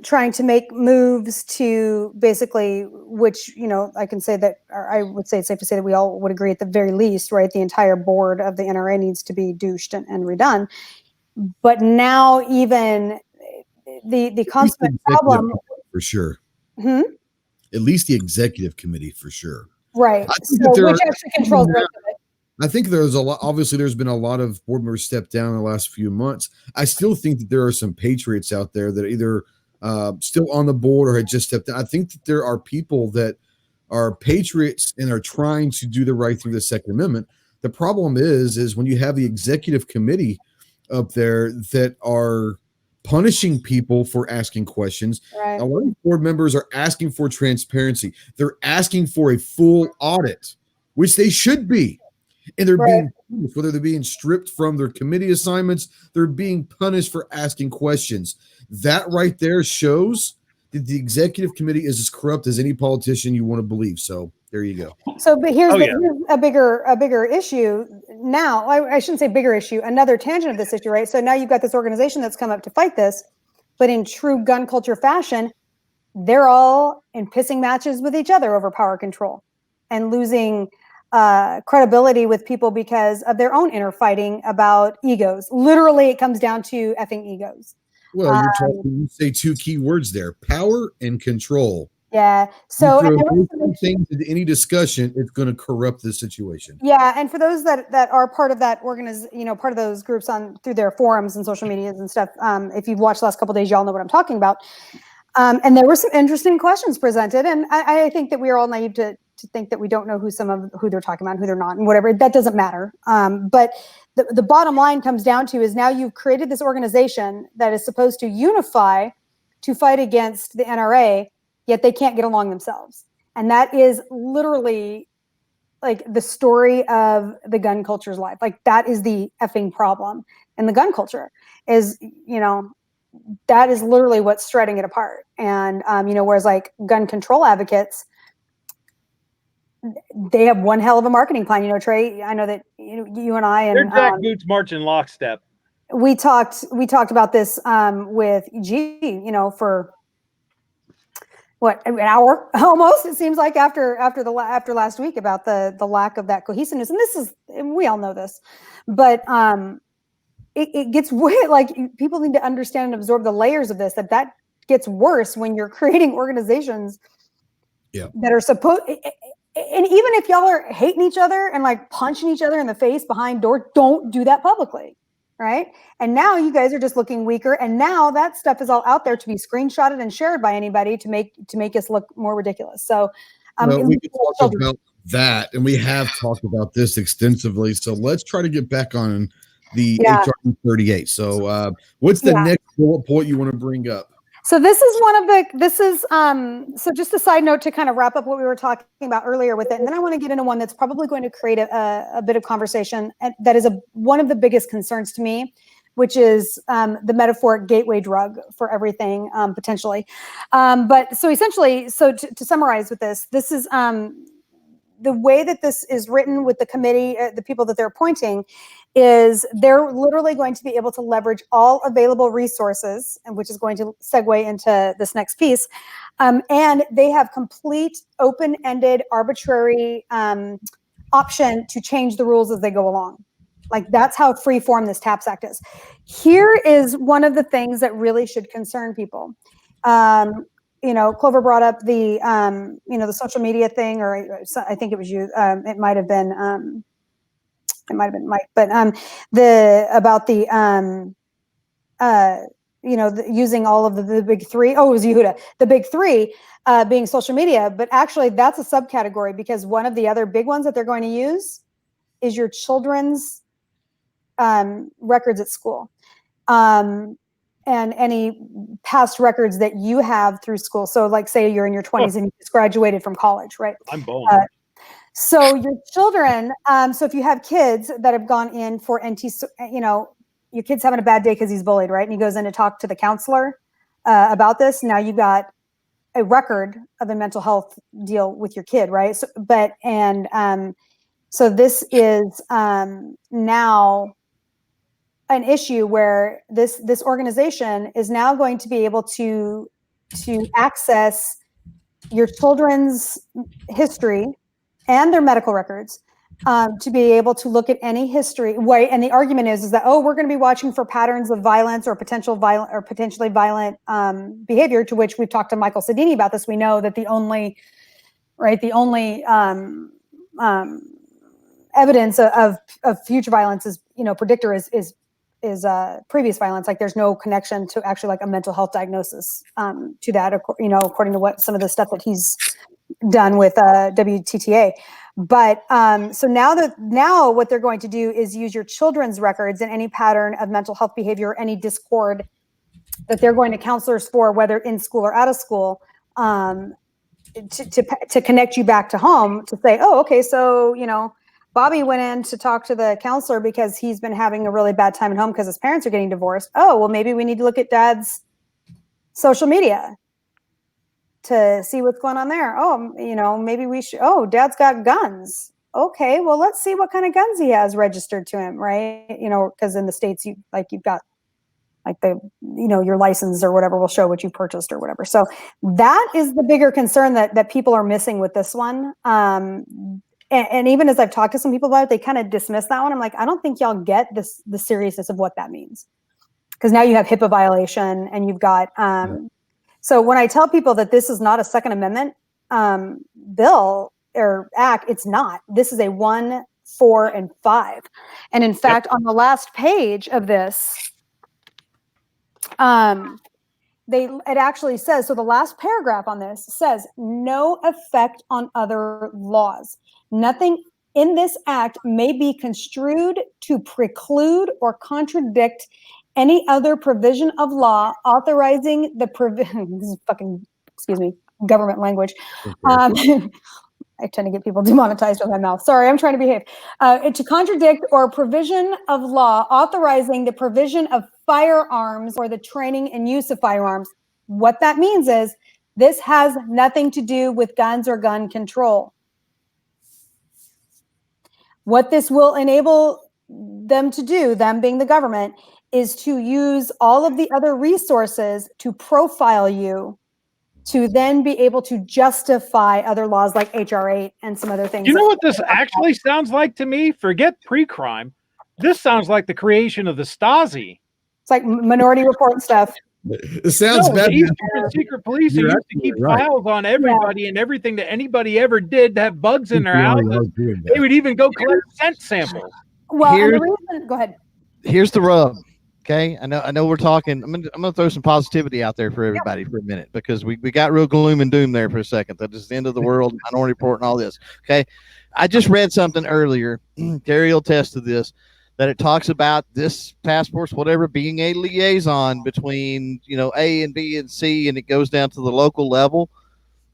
trying to make moves to basically, which, I can say that, or I would say it's safe to say that we all would agree at the very least, right? The entire board of the NRA needs to be douched and redone. But now even the constant problem. For sure. At least the executive committee, for sure. Right. So, which actually controls the rest of it. I think there's a lot. Obviously, there's been a lot of board members step down in the last few months. I still think that there are some patriots out there that are either still on the board or had just stepped down. I think that there are people that are patriots and are trying to do the right thing with the Second Amendment. The problem is when you have the executive committee up there that are punishing people for asking questions. Right. A lot of board members are asking for transparency. They're asking for a full audit, which they should be. And they're being punished, whether they're being stripped from their committee assignments, they're being punished for asking questions. That right there shows that the executive committee is as corrupt as any politician you want to believe. So there you go. So, but here's a bigger issue now. I shouldn't say bigger issue, another tangent of this issue, right? So now you've got this organization that's come up to fight this, but in true gun culture fashion, they're all in pissing matches with each other over power control and losing credibility with people because of their own inner fighting about egos. Literally, it comes down to effing egos. Well, you say two key words there: power and control. Yeah. So things into any discussion, it's going to corrupt the situation. Yeah, and for those that are part of that part of those groups through their forums and social medias and stuff, if you've watched the last couple of days, y'all know what I'm talking about. And there were some interesting questions presented, and I think that we are all naive to think that we don't know who they're talking about and who they're not, and whatever. That doesn't matter. But the bottom line comes down to is now you've created this organization that is supposed to unify to fight against the NRA, yet they can't get along themselves. And that is literally like the story of the gun culture's life. Like that is the effing problem in the gun culture is, that is literally what's shredding it apart. And, whereas like gun control advocates, they have one hell of a marketing plan. Trey, I know that you and I and their jack boots march in lockstep. We talked about this with G, for an hour almost, it seems like after last week about the lack of that cohesiveness. And we all know this, but it gets weird. Like people need to understand and absorb the layers of this, that gets worse when you're creating organizations that are supposed, and even if y'all are hating each other and like punching each other in the face behind doors, don't do that publicly. Right. And now you guys are just looking weaker. And now that stuff is all out there to be screenshotted and shared by anybody to make us look more ridiculous. So we can talk about that. And we have talked about this extensively. So let's try to get back on the HR 38. So what's the next bullet point you want to bring up? So this is so just a side note to kind of wrap up what we were talking about earlier with it. And then I want to get into one that's probably going to create a bit of conversation. And that is one of the biggest concerns to me, which is the metaphoric gateway drug for everything, potentially. But so essentially, to summarize with this is the way that this is written with the committee, the people that they're appointing, is they're literally going to be able to leverage all available resources, and which is going to segue into this next piece. And they have complete open-ended, arbitrary option to change the rules as they go along. Like, that's how free form this TAPS Act is. Here is one of the things that really should concern people. Clover brought up the, the social media thing, or I think it was you. It might have been Mike, but using all of the big three. Oh, it was Yehuda. The big three being social media, but actually that's a subcategory, because one of the other big ones that they're going to use is your children's records at school. And any past records that you have through school. So like, say you're in your 20s and you just graduated from college, right? I'm bold. So your children, so if you have kids that have gone in for your kid's having a bad day because he's bullied, right? And he goes in to talk to the counselor about this. Now you've got a record of a mental health deal with your kid, right? So this is now an issue where this organization is now going to be able to access your children's history and their medical records, to be able to look at any history. And the argument is that, we're going to be watching for patterns of violence or potentially violent behavior, to which we've talked to Michael Sedini about this. We know that the only evidence of future violence is, predictor is previous violence. Like, there's no connection to actually like a mental health diagnosis to that, according to what some of the stuff that he's done with WTTA. But so now what they're going to do is use your children's records and any pattern of mental health behavior, any discord that they're going to counselors for, whether in school or out of school, to connect you back to home, to say, okay, so Bobby went in to talk to the counselor because he's been having a really bad time at home because his parents are getting divorced. Oh, well, maybe we need to look at Dad's social media to see what's going on there. Maybe we should, Dad's got guns. Okay, well, let's see what kind of guns he has registered to him, right? Because in the States, you've got like your license or whatever will show what you purchased or whatever. So that is the bigger concern that people are missing with this one. And even as I've talked to some people about it, they kind of dismiss that one. I'm like, I don't think y'all get the seriousness of what that means. Because now you have HIPAA violation, and you've got, so when I tell people that this is not a Second Amendment bill or act, it's not. This is a 1, 4, and 5. And in fact, on the last page of this, it actually says, so the last paragraph on this says, no effect on other laws. Nothing in this act may be construed to preclude or contradict any other provision of law authorizing the provision. This is fucking, government language. I tend to get people demonetized with my mouth. Sorry, I'm trying to behave. To contradict or provision of law authorizing the provision of firearms or the training and use of firearms. What that means is this has nothing to do with guns or gun control. What this will enable them to do, them being the government, is to use all of the other resources to profile you, to then be able to justify other laws like HR 8 and some other things. You know what this actually sounds like to me? Forget pre-crime. This sounds like the creation of the Stasi. It's like Minority Report stuff. It sounds bad. The Eastern Secret Police used to keep files on everybody and everything that anybody ever did to have bugs in their houses. They would even go collect scent samples. Well, go ahead. Here's the rub. Okay, I know we're talking. I'm gonna throw some positivity out there for everybody for a minute, because we got real gloom and doom there for a second. That is the end of the world, Minority Report, and all this. Okay, I just read something earlier. Kerry will attest to this. that it talks about this task force, whatever, being a liaison between, A and B and C, and it goes down to the local level.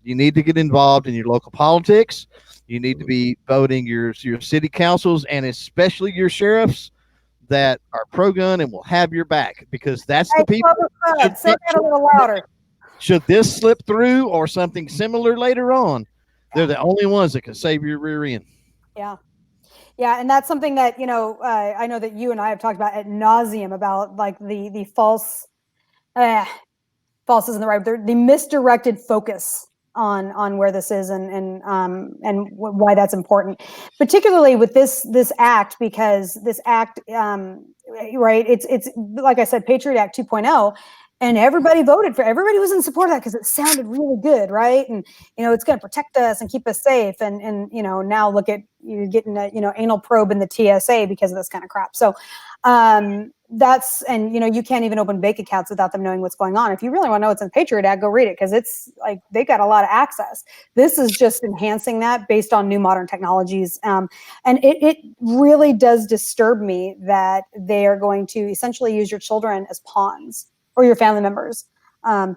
You need to get involved in your local politics. You need to be voting your city councils and especially your sheriffs that are pro-gun and will have your back, because that's the people. Say that a little louder. Should this slip through or something similar later on, they're the only ones that can save your rear end. Yeah. Yeah, and that's something that, I know that you and I have talked about ad nauseum about, like the false isn't the right, the misdirected focus on where this is and why that's important, particularly with this act, because this act, right? It's like I said, Patriot Act 2.0. And everybody was in support of that because it sounded really good, right? And it's going to protect us and keep us safe. And now look at you getting a anal probe in the TSA because of this kind of crap. So you can't even open bank accounts without them knowing what's going on. If you really want to know what's in the Patriot Act, go read it, because it's like they got a lot of access. This is just enhancing that based on new modern technologies. And it really does disturb me that they are going to essentially use your children as pawns, or your family members,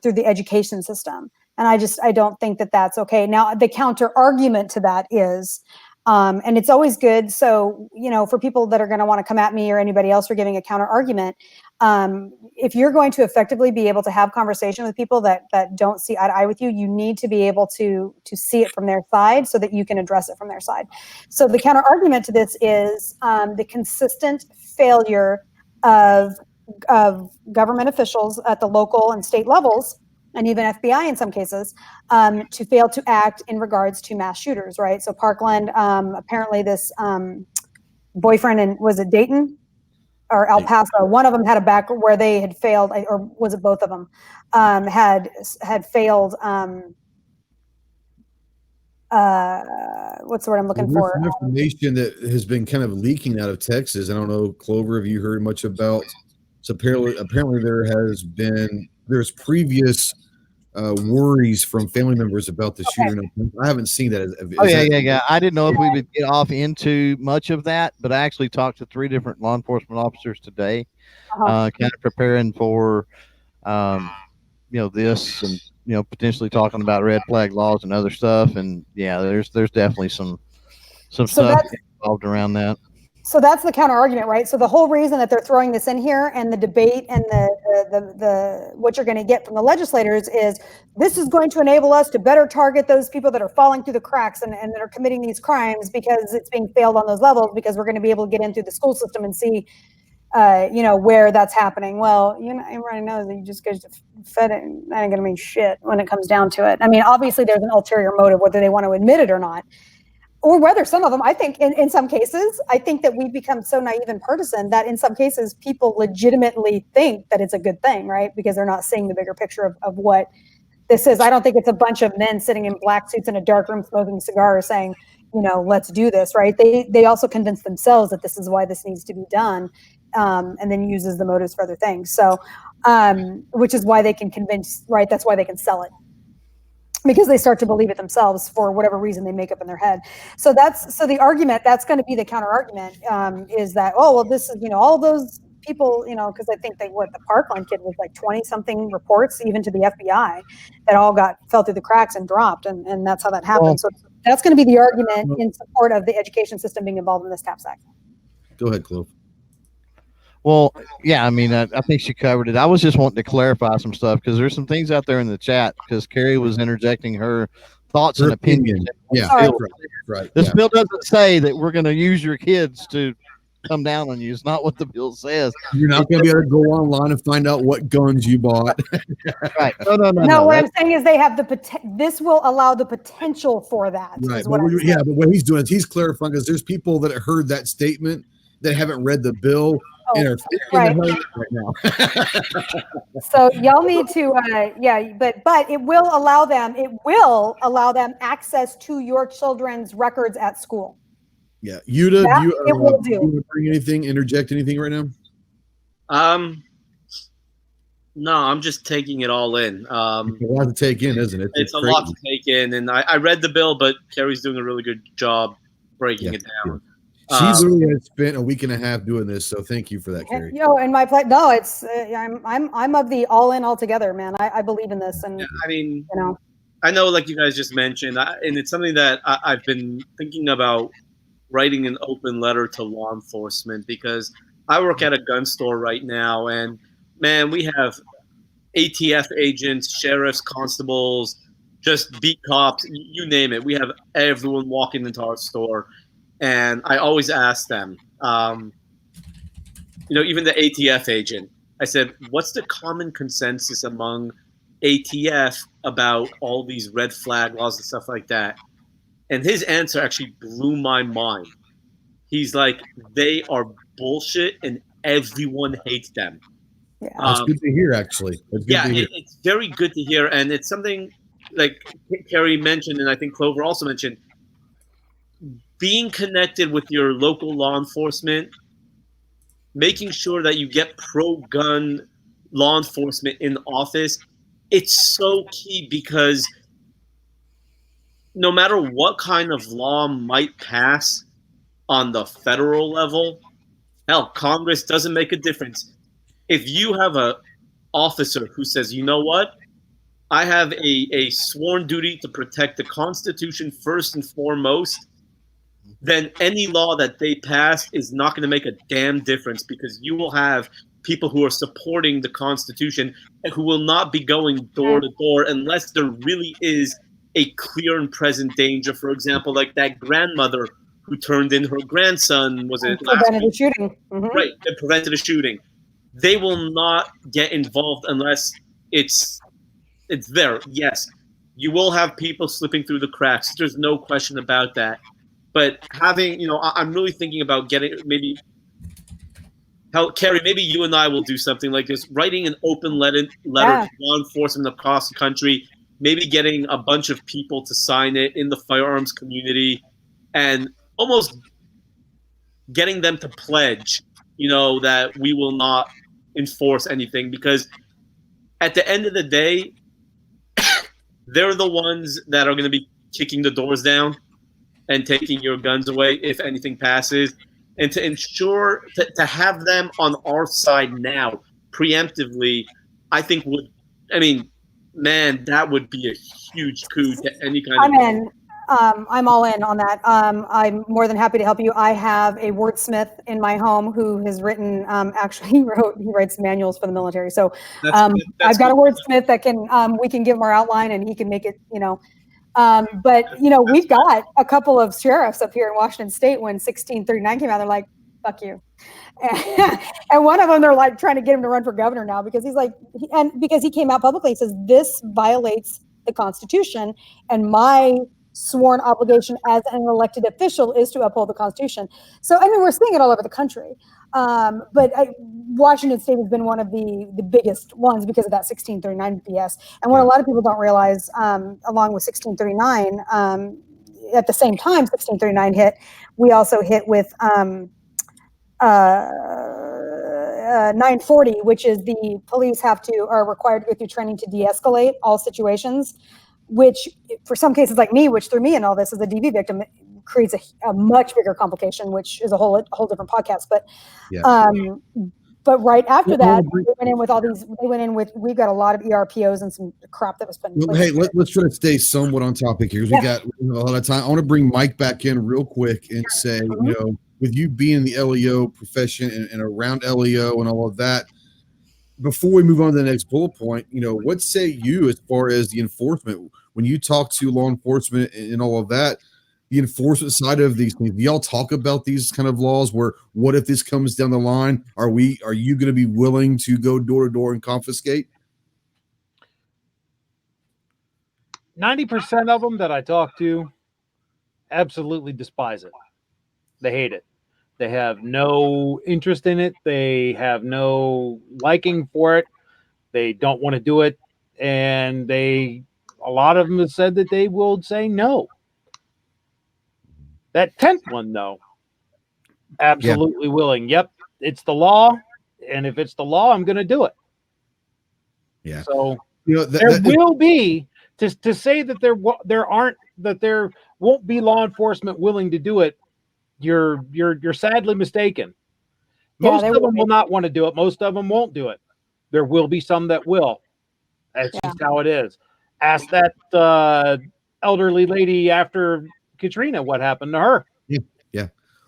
through the education system. And I don't think that that's okay. Now, the counter argument to that is, and it's always good. So, for people that are going to want to come at me or anybody else for giving a counter argument, if you're going to effectively be able to have conversation with people that don't see eye to eye with you, you need to be able to see it from their side so that you can address it from their side. So the counter argument to this is the consistent failure of government officials at the local and state levels, and even FBI in some cases, to fail to act in regards to mass shooters, right? So Parkland, apparently this boyfriend in, was it Dayton or El Paso? One of them had a back where they had failed, or was it both of them, had failed, what's the word I'm looking for? Information that has been kind of leaking out of Texas. I don't know, Clover, have you heard much about? So apparently there's previous worries from family members about the shooting. I haven't seen that. Yeah. I didn't know if we would get off into much of that, but I actually talked to 3 different law enforcement officers today, kind of preparing for, this and, potentially talking about red flag laws and other stuff. And yeah, there's definitely some stuff involved around that. So that's the counter argument, right? So the whole reason that they're throwing this in here and the debate and the what you're going to get from the legislators is this is going to enable us to better target those people that are falling through the cracks and that are committing these crimes because it's being failed on those levels, because we're going to be able to get in through the school system and see, where that's happening. Well, everybody knows that you just get fed it. That ain't going to mean shit when it comes down to it. I mean, obviously there's an ulterior motive, whether they want to admit it or not. Or whether some of them, I think in some cases, I think that we've become so naive and partisan that in some cases people legitimately think that it's a good thing, right? Because they're not seeing the bigger picture of what this is. I don't think it's a bunch of men sitting in black suits in a dark room smoking cigars saying, let's do this, right? They also convince themselves that this is why this needs to be done, and then uses the motives for other things. So, which is why they can convince, right? That's why they can sell it. Because they start to believe it themselves for whatever reason they make up in their head. So the argument, that's going to be the counter argument, is that, this is, all those people, because I think the Parkland kid was like 20 something reports, even to the FBI, that all fell through the cracks and dropped. And that's how that happened. So that's going to be the argument in support of the education system being involved in this TAPS Act. Go ahead, Clove. Well, yeah, I mean, I think she covered it. I was just wanting to clarify some stuff because there's some things out there in the chat because Kerry was interjecting her thoughts and opinions. Yeah, right. This bill doesn't say that we're going to use your kids to come down on you. It's not what the bill says. You're not going to be able to go online and find out what guns you bought. Right. No, what I'm saying is they have this will allow the potential for that. Right. But what he's doing is he's clarifying, because there's people that heard that statement that haven't read the bill. Right now. So y'all need to, but it will allow them access to your children's records at school. Yeah, Yuta, do you bring interject anything right now? No, I'm just taking it all in. It's a lot to take in, isn't it? It's a lot to take in, and I read the bill, but Kerry's doing a really good job breaking it down. She literally has spent a week and a half doing this, so thank you for that, Kerry. And my play. No, it's I'm of the all in altogether, man. I believe in this, and I mean, you know, I know, like you guys just mentioned, and it's something that I've been thinking about writing an open letter to law enforcement, because I work at a gun store right now, and man, we have ATF agents, sheriffs, constables, just beat cops, you name it. We have everyone walking into our store, and I always ask them, even the ATF agent, I said, what's the common consensus among ATF about all these red flag laws and stuff like that? And his answer actually blew my mind. He's like, they are bullshit and everyone hates them. yeah. That's good to hear, actually. That's good to hear. It's very good to hear. And it's something like Kerry mentioned, and I think Clover also mentioned, being connected with your local law enforcement, making sure that you get pro-gun law enforcement in office, it's so key, because no matter what kind of law might pass on the federal level, hell, Congress doesn't make a difference. If you have a officer who says, you know what, I have a sworn duty to protect the Constitution first and foremost, then any law that they pass is not going to make a damn difference, because you will have people who are supporting the Constitution and who will not be going door to door unless there really is a clear and present danger. For example, like that grandmother who turned in her grandson, was it last prevented week? a shooting. Mm-hmm. Right, it prevented a shooting. They will not get involved unless it's there. Yes, you will have people slipping through the cracks. There's no question about that. But having, I'm really thinking about getting maybe, Kerry, maybe you and I will do something like this, writing an open letter to law enforcement across the country, maybe getting a bunch of people to sign it in the firearms community, and almost getting them to pledge, that we will not enforce anything, because at the end of the day, they're the ones that are going to be kicking the doors down and taking your guns away if anything passes. And to ensure to have them on our side now, preemptively, I think that would be a huge coup to any kind of. I'm in. I'm all in on that. I'm more than happy to help you. I have a wordsmith in my home who has written, he writes manuals for the military. So I've got a wordsmith that we can give him our outline and he can make it, but we've got a couple of sheriffs up here in Washington State. When 1639 came out, they're like, fuck you. And one of them, they're like trying to get him to run for governor now, because he's like, because he came out publicly and says, this violates the Constitution, and my sworn obligation as an elected official is to uphold the Constitution. So, we're seeing it all over the country. But Washington State has been one of the biggest ones because of that 1639 BS. And what a lot of people don't realize, along with 1639, at the same time 1639 hit, we also hit with 940, which is the police are required to go through training to de-escalate all situations, which for some cases like me, which threw me in all this as a DV victim, it creates a much bigger complication, which is a whole different podcast. But but right after that, they went in with all these. We've got a lot of ERPOs and some crap that was put in place. Hey, let's try to stay somewhat on topic here, because we got a lot of time. I want to bring Mike back in real quick and say, with you being in the LEO profession and around LEO and all of that, before we move on to the next bullet point, what say you as far as the enforcement? When you talk to law enforcement and all of that, the enforcement side of these things, do y'all talk about these kind of laws where, what if this comes down the line? Are you going to be willing to go door to door and confiscate? 90% of them that I talk to absolutely despise it. They hate it. They have no interest in it. They have no liking for it. They don't want to do it. And a lot of them have said that they will say no. That 10th one, though, absolutely willing. Yep, it's the law. And if it's the law, I'm going to do it. Yeah. So there will be, to say that there won't be law enforcement willing to do it, you're sadly mistaken. Yeah, Most they of will them will not want to do it. Most of them won't do it. There will be some that will. That's just how it is. Ask that elderly lady after Katrina what happened to her. Yeah.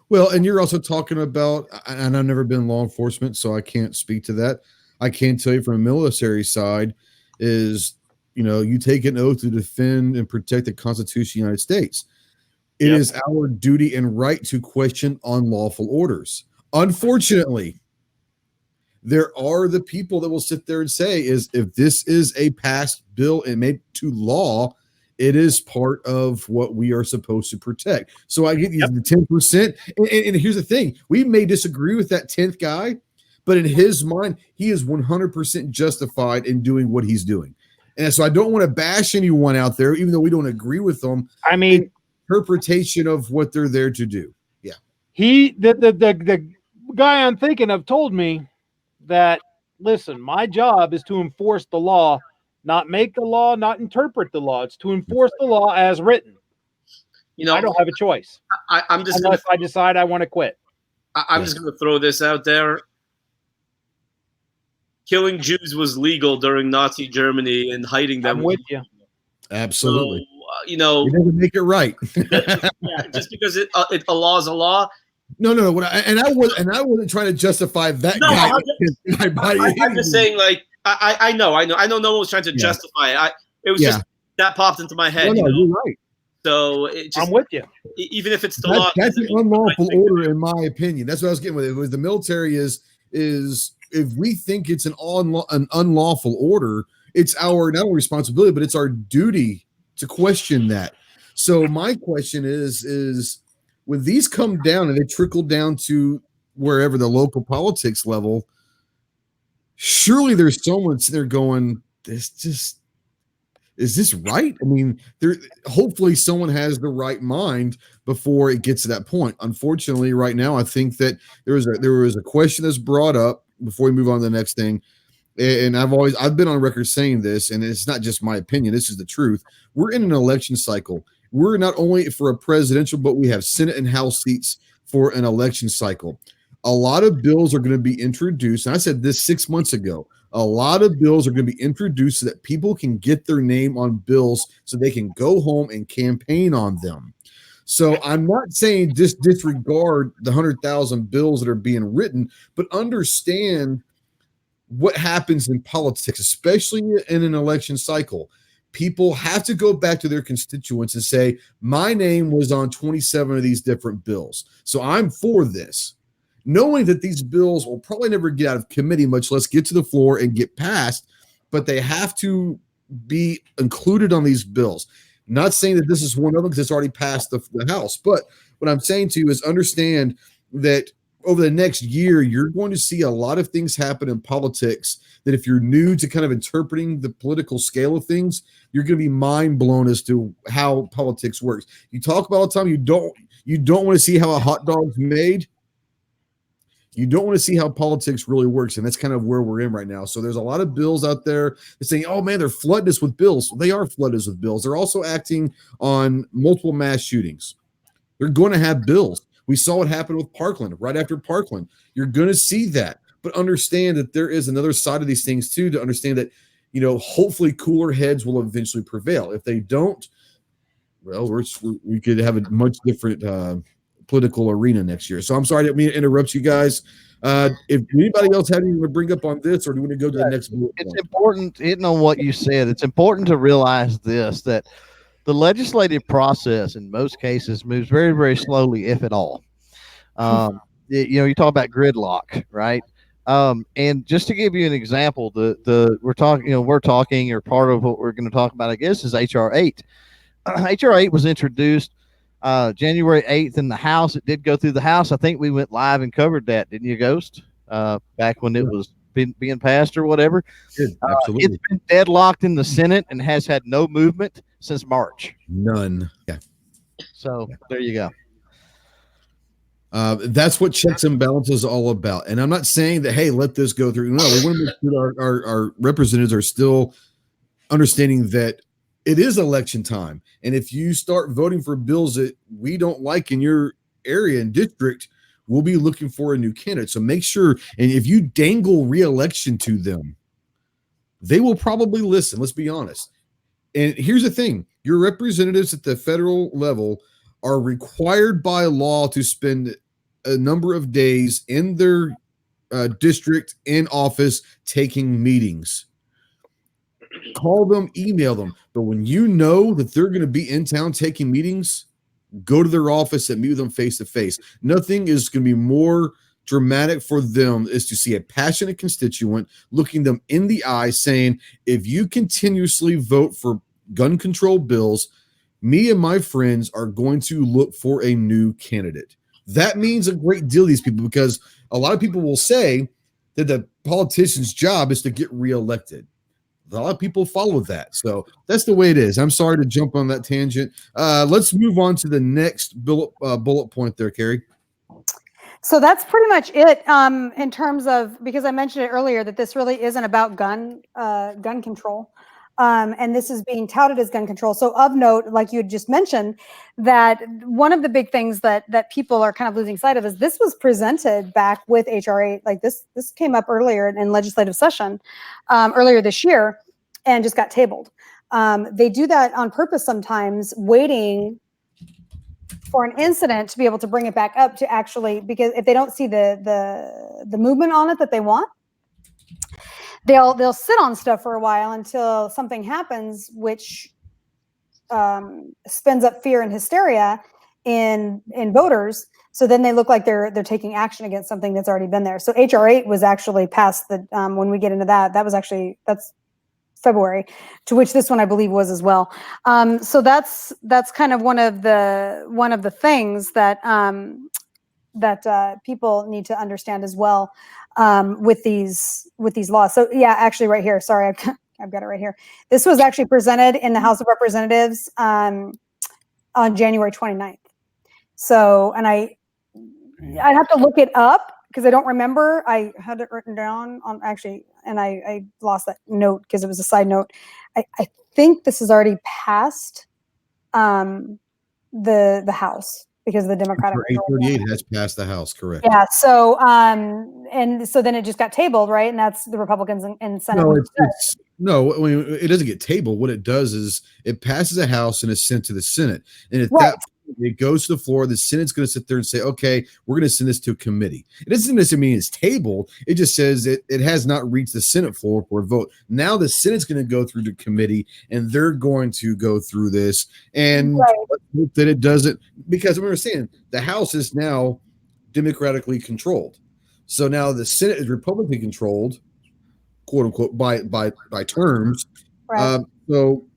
Well, and you're also talking about, and I've never been in law enforcement, so I can't speak to that. I can tell you from a military side is, you take an oath to defend and protect the Constitution of the United States. It is our duty and right to question unlawful orders. Unfortunately, there are the people that will sit there and say is if this is a passed bill and made to law, it is part of what we are supposed to protect. So I get the 10%. And here's the thing. We may disagree with that 10th guy, but in his mind, he is 100% justified in doing what he's doing. And so I don't want to bash anyone out there, even though we don't agree with them. I mean, interpretation of what they're there to do. Yeah. The guy I'm thinking of told me that, listen, my job is to enforce the law, not make the law, not interpret the law. It's to enforce the law as written. I don't have a choice. I'm just unless I decide I want to quit. I'm just going to throw this out there. Killing Jews was legal during Nazi Germany, and hiding them. I'm with you. Absolutely. So, you doesn't make it right. Just because a law is a law. No. I wasn't trying to justify that guy. I'm just saying, like, I know no one was trying to justify it. It was just that popped into my head. No, you're right. So I'm with you. Even if it's the law, that's an unlawful order, in my opinion. That's what I was getting with it. Was the military is if we think it's an unlawful order, it's our not only responsibility, but it's our duty to question that. So my question is when these come down and they trickle down to wherever the local politics level, surely there's someone sitting there going, is this right? I mean, hopefully someone has the right mind before it gets to that point. Unfortunately, right now, I think that there was a question that's brought up before we move on to the next thing. And I've been on record saying this, and it's not just my opinion. This is the truth. We're in an election cycle. We're not only for a presidential, but we have Senate and House seats for an election cycle. A lot of bills are going to be introduced. And I said this 6 months ago. A lot of bills are going to be introduced so that people can get their name on bills so they can go home and campaign on them. So I'm not saying just disregard the 100,000 bills that are being written, but understand what happens in politics, especially in an election cycle. People have to go back to their constituents and say, my name was on 27 of these different bills, so I'm for this. Knowing that these bills will probably never get out of committee, much less get to the floor and get passed, but they have to be included on these bills. Not saying that this is one of them because it's already passed the House, but what I'm saying to you is understand that over the next year, you're going to see a lot of things happen in politics that if you're new to kind of interpreting the political scale of things, you're going to be mind blown as to how politics works. You talk about all the time, you don't want to see how a hot dog's made. You don't want to see how politics really works, and that's kind of where we're in right now. So there's a lot of bills out there that saying, oh, man, they're flooding us with bills. They are flooding us with bills. They're also acting on multiple mass shootings. They're going to have bills. We saw what happened with Parkland right after Parkland. You're going to see that. But understand that there is another side of these things, too, to understand that, hopefully cooler heads will eventually prevail. If they don't, well, we could have a much different political arena next year. So I'm sorry I didn't mean to interrupt you guys. If anybody else had anything to bring up on this, or do you want to go to the next bullet point? It's important, hitting on what you said, it's important to realize this, that the legislative process in most cases moves very, very slowly, if at all. You talk about gridlock, right? And just to give you an example, we're talking, or part of what we're going to talk about, I guess, is HR 8. HR 8 was introduced January 8th in the House. It did go through the House. I think we went live and covered that, didn't you, Ghost? Back when it was being passed or whatever. Absolutely. It's been deadlocked in the Senate and has had no movement since March. None. Yeah. So there you go. That's what checks and balances is all about. And I'm not saying that, hey, let this go through. No, we want to make sure our representatives are still understanding that it is election time. And if you start voting for bills that we don't like and you're area and district will be looking for a new candidate. So make sure, and if you dangle re-election to them, they will probably listen. Let's be honest. And here's the thing: your representatives at the federal level are required by law to spend a number of days in their district in office taking meetings. Call them, email them. But when you know that they're going to be in town taking meetings, go to their office and meet with them face to face. Nothing is going to be more dramatic for them is to see a passionate constituent looking them in the eye saying, if you continuously vote for gun control bills, me and my friends are going to look for a new candidate. That means a great deal to these people, because a lot of people will say that the politician's job is to get reelected. A lot of people follow that. So that's the way it is. I'm sorry to jump on that tangent. Let's move on to the next bullet point there, Kerry. So that's pretty much it in terms of, because I mentioned it earlier that this really isn't about gun control. And this is being touted as gun control. So of note, like you had just mentioned, that one of the big things that people are kind of losing sight of is this was presented back with HR 8. Like this came up earlier in legislative session earlier this year and just got tabled. They do that on purpose sometimes, waiting for an incident to be able to bring it back up to actually, because if they don't see the movement on it that they want, they'll sit on stuff for a while until something happens, which spins up fear and hysteria in voters. So then they look like they're taking action against something that's already been there. So HR 8 was actually passed when we get into that's February, to which this one I believe was as well. So that's kind of one of the things that people need to understand as well with these laws. So yeah, actually right here, sorry, I've got it right here. This was actually presented in the House of Representatives on January 29th. So, and I'd have to look it up because I don't remember. I had it written down on actually, and I lost that note because it was a side note. I think this is already passed the House, because the Democratic 838 has passed the House, correct? Yeah. So, and so then it just got tabled, right? And that's the Republicans in Senate. No, I mean, it doesn't get tabled. What it does is it passes the House and is sent to the Senate, and at that point, it goes to the floor. The Senate's going to sit there and say, "Okay, we're going to send this to a committee." It doesn't necessarily mean it's tabled. It just says it has not reached the Senate floor for a vote. Now the Senate's going to go through the committee, and they're going to go through this, and let's hope that it doesn't, because we were saying the House is now democratically controlled. So now the Senate is Republican controlled, quote unquote, by terms. Right. So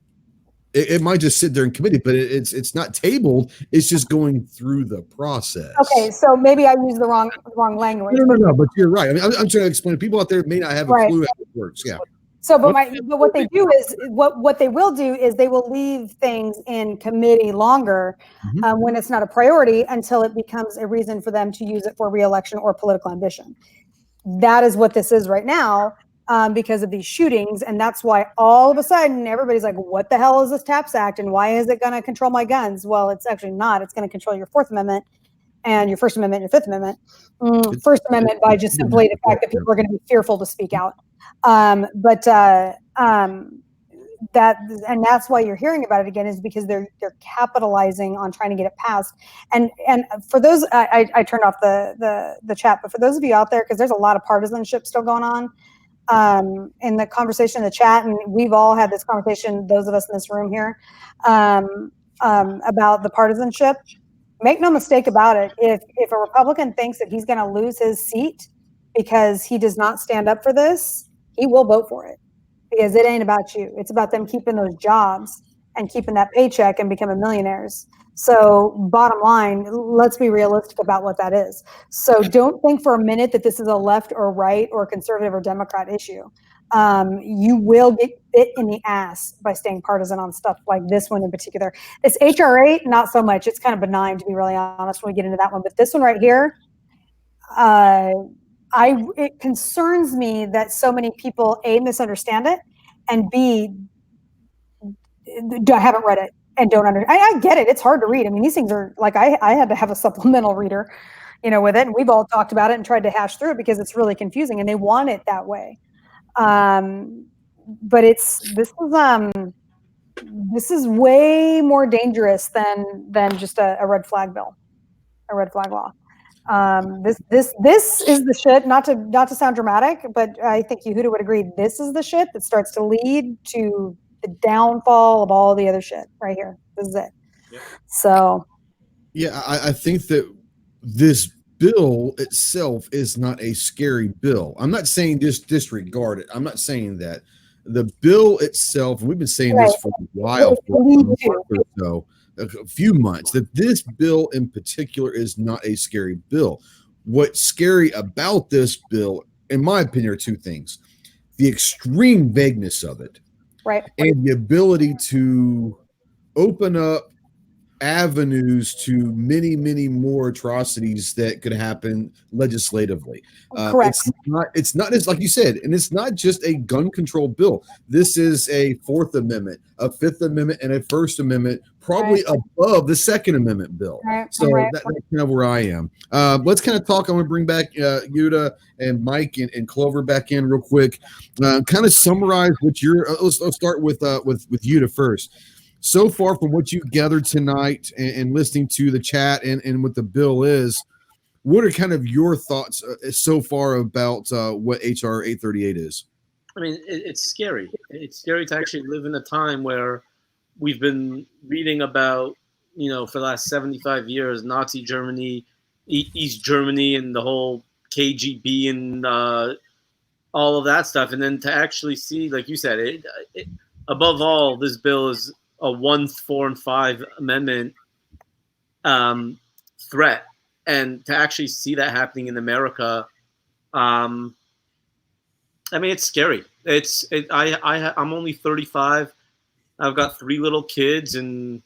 it might just sit there in committee, but it's not tabled. It's just going through the process. Okay, so maybe I used the wrong language. No, but you're right. I mean, I'm trying to explain. People out there may not have a clue how it works. Yeah. So, but what they do is what they will do is they will leave things in committee longer when it's not a priority until it becomes a reason for them to use it for re-election or political ambition. That is what this is right now, because of these shootings, and that's why all of a sudden everybody's like, "What the hell is this TAPS Act, and why is it going to control my guns?" Well, it's actually not. It's going to control your Fourth Amendment and your First Amendment and your Fifth Amendment. First Amendment by just simply the fact that people are going to be fearful to speak out. That's why you're hearing about it again, is because they're capitalizing on trying to get it passed. And for those, I turned off the chat, but for those of you out there, because there's a lot of partisanship still going on in the conversation in the chat, and we've all had this conversation, those of us in this room here, about the partisanship. Make no mistake about it. If a Republican thinks that he's going to lose his seat because he does not stand up for this, he will vote for it, because it ain't about you. It's about them keeping those jobs and keeping that paycheck and becoming millionaires. So bottom line, let's be realistic about what that is. So don't think for a minute that this is a left or right or conservative or Democrat issue. You will get bit in the ass by staying partisan on stuff like this one in particular. This HR 8, not so much. It's kind of benign, to be really honest, when we get into that one. But this one right here, it concerns me that so many people, A, misunderstand it, and B, I haven't read it. and don't understand. I get it. It's hard to read. I mean, these things are like, I had to have a supplemental reader, with it. And we've all talked about it and tried to hash through it because it's really confusing and they want it that way. But this is way more dangerous than just a red flag bill, a red flag law. This is the shit, not to sound dramatic, but I think Yehuda would agree. This is the shit that starts to lead to the downfall of all the other shit right here. This is it. Yep. So. Yeah, I think that this bill itself is not a scary bill. I'm not saying just disregard it. I'm not saying that. The bill itself, and we've been saying this for a while, for a month or so, a few months, that this bill in particular is not a scary bill. What's scary about this bill, in my opinion, are two things: the extreme vagueness of it, right, and the ability to open up avenues to many, many more atrocities that could happen legislatively. Correct. It's not as, like you said, and it's not just a gun control bill. This is a Fourth Amendment, a Fifth Amendment, and a First Amendment, probably above the Second Amendment bill. So that's kind of where I am. Let's kind of talk. I'm going to bring back Yuta and Mike and Clover back in real quick. Kind of summarize what let's start with Yuta first. So far from what you gathered tonight and listening to the chat and what the bill is, what are kind of your thoughts so far about what HR 838 is? I mean, it's scary. It's scary to actually live in a time where we've been reading about, for the last 75 years, Nazi Germany, East Germany, and the whole KGB and all of that stuff. And then to actually see, like you said, above all, this bill is a 1, 4, and 5 amendment threat, and to actually see that happening in America, I mean, it's scary. I'm only 35. I've got 3 little kids, and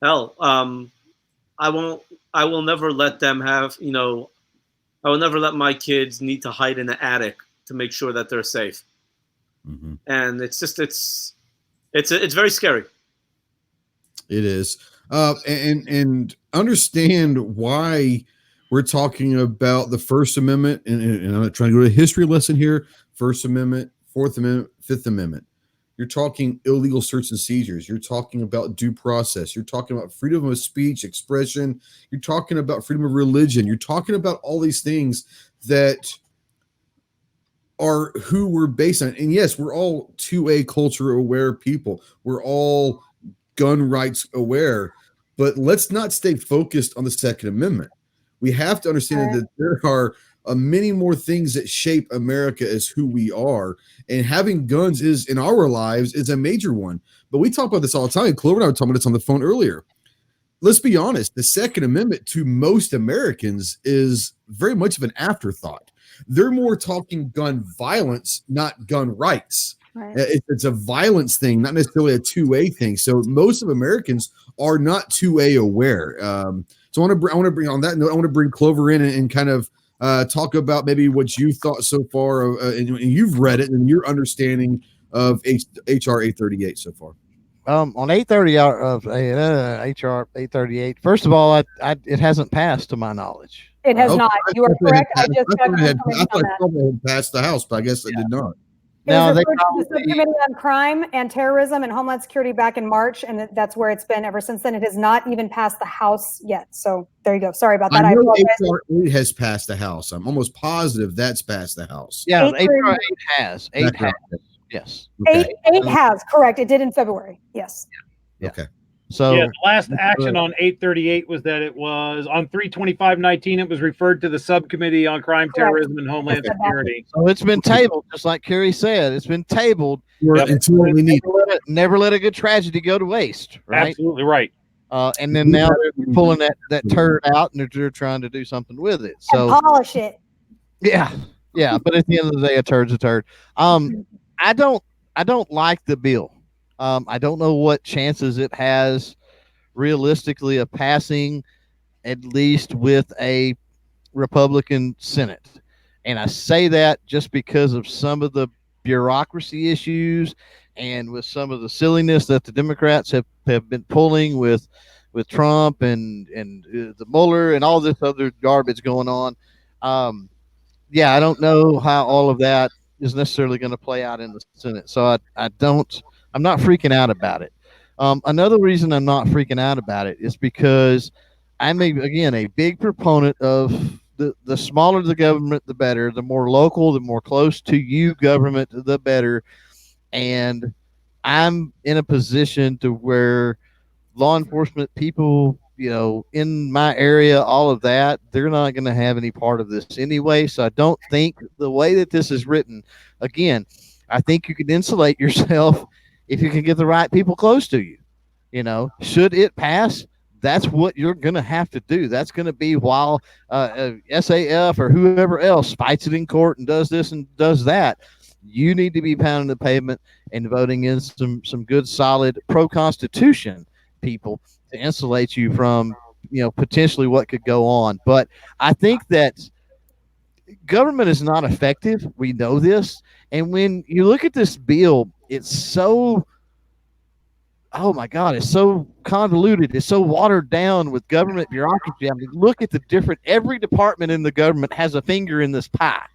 hell, I will never let them have, I will never let my kids need to hide in the attic to make sure that they're safe. Mm-hmm. And it's very scary. It is. And understand why we're talking about the First Amendment. And I'm not trying to go to a history lesson here. First Amendment, Fourth Amendment, Fifth Amendment. You're talking illegal search and seizures. You're talking about due process. You're talking about freedom of speech, expression. You're talking about freedom of religion. You're talking about all these things that are who we're based on. And yes, we're all 2A culture aware people. We're all gun rights aware, but let's not stay focused on the Second Amendment. We have to understand that there are many more things that shape America as who we are, and having guns is in our lives is a major one. But we talk about this all the time. Clover and I were talking about this on the phone earlier. Let's be honest, the Second Amendment to most Americans is very much of an afterthought. They're more talking gun violence, not gun rights. Right. It's a violence thing, not necessarily a 2A thing. So most of Americans are not 2A aware. So I want to bring on that note. I want to bring Clover in and kind of talk about maybe what you thought so far, and you've read it and your understanding of HR 838 so far. On 830 of HR 838. First of all, it hasn't passed to my knowledge. It has not. You are correct. I just checked it passed the House, but I guess it did not. Now they the Subcommittee on Crime and Terrorism and Homeland Security back in March, and that's where it's been ever since then. It has not even passed the House yet. So there you go. Sorry about that. I know HR 8 has passed the House. I'm almost positive that's passed the House. Yeah, HR 8 has. 8 has. Yes. Okay. 8 has, correct. It did in February. Yes. Yeah. Okay. So the last action on 838 was that it was on 3/25/19. It was referred to the Subcommittee on Crime, Terrorism, and Homeland Security. So it's been tabled, just like Kerry said. It's been tabled until we need. Never let a good tragedy go to waste. Right. Absolutely right. And then now they're pulling that turd out, and they're trying to do something with it. So and polish it. Yeah. But at the end of the day, a turd's a turd. I don't like the bill. I don't know what chances it has realistically of passing, at least with a Republican Senate. And I say that just because of some of the bureaucracy issues, and with some of the silliness that the Democrats have been pulling with Trump and the Mueller and all this other garbage going on, yeah, I don't know how all of that is necessarily going to play out in the Senate. So I'm not freaking out about it. Another reason I'm not freaking out about it is because I'm a big proponent of the smaller the government, the better. The more local, the more close to you government, the better. And I'm in a position to where law enforcement people, in my area, all of that, they're not going to have any part of this anyway. So I don't think the way that this is written, again, I think you can insulate yourself if you can get the right people close to you. Should it pass, that's what you're going to have to do. That's going to be while SAF or whoever else fights it in court and does this and does that. You need to be pounding the pavement and voting in some good, solid pro-Constitution people to insulate you from, potentially what could go on. But I think that government is not effective. We know this. And when you look at this bill, it's so, oh my God, it's so convoluted. It's so watered down with government bureaucracy. I mean, look at every department in the government has a finger in this pie.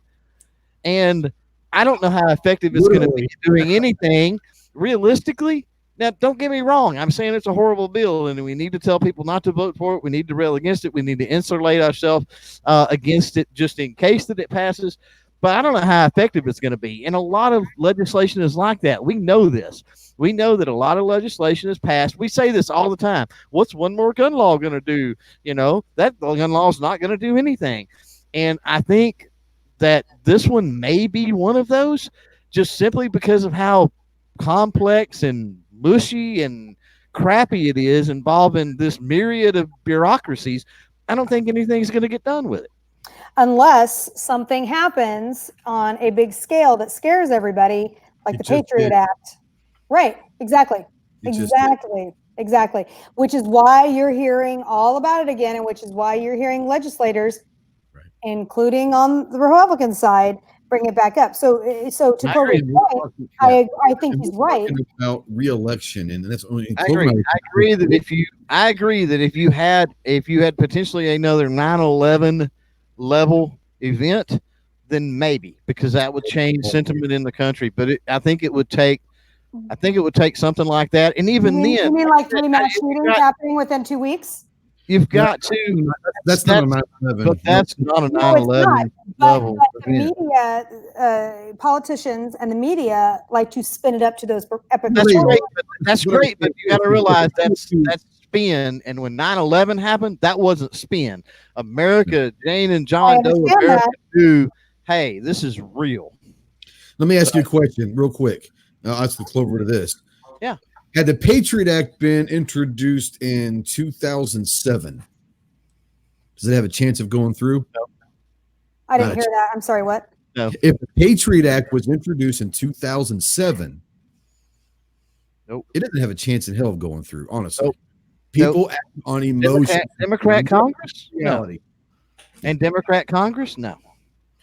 And I don't know how effective it's going to be doing anything realistically. Now, don't get me wrong. I'm saying it's a horrible bill, and we need to tell people not to vote for it. We need to rail against it. We need to insulate ourselves against it just in case that it passes. But I don't know how effective it's going to be. And a lot of legislation is like that. We know this. We know that a lot of legislation is passed. We say this all the time. What's one more gun law going to do? That gun law is not going to do anything. And I think that this one may be one of those, just simply because of how complex and mushy and crappy it is, involving this myriad of bureaucracies. I don't think anything's going to get done with it. Unless something happens on a big scale that scares everybody, like the Patriot Act. Right, exactly. Exactly. Which is why you're hearing all about it again, and which is why you're hearing legislators, including on the Republican side, bring it back up. So to Clover's point, I think he's right about re-election, and that's only. I agree that if you had potentially another 9/11 level event, then maybe, because that would change sentiment in the country. But I think it would take something like that, and even then, you mean like 3 mass shootings happening within 2 weeks? You've got to. That's not a 9/11. But that's not a 9/11 level. But the media, politicians, and the media like to spin it up to those epic. That's great, but you got to realize that's spin. And when 9/11 happened, that wasn't spin. America, Jane and John Doe, America knew, hey, this is real. Let me ask you a question real quick. I'll ask the Clover to this. Yeah. Had the Patriot Act been introduced in 2007, does it have a chance of going through? No. I didn't hear that. I'm sorry, what? No. If the Patriot Act was introduced in 2007, nope, it doesn't have a chance in hell of going through, honestly. Nope. People act on emotion. Democrat Congress? No. And Democrat Congress? No.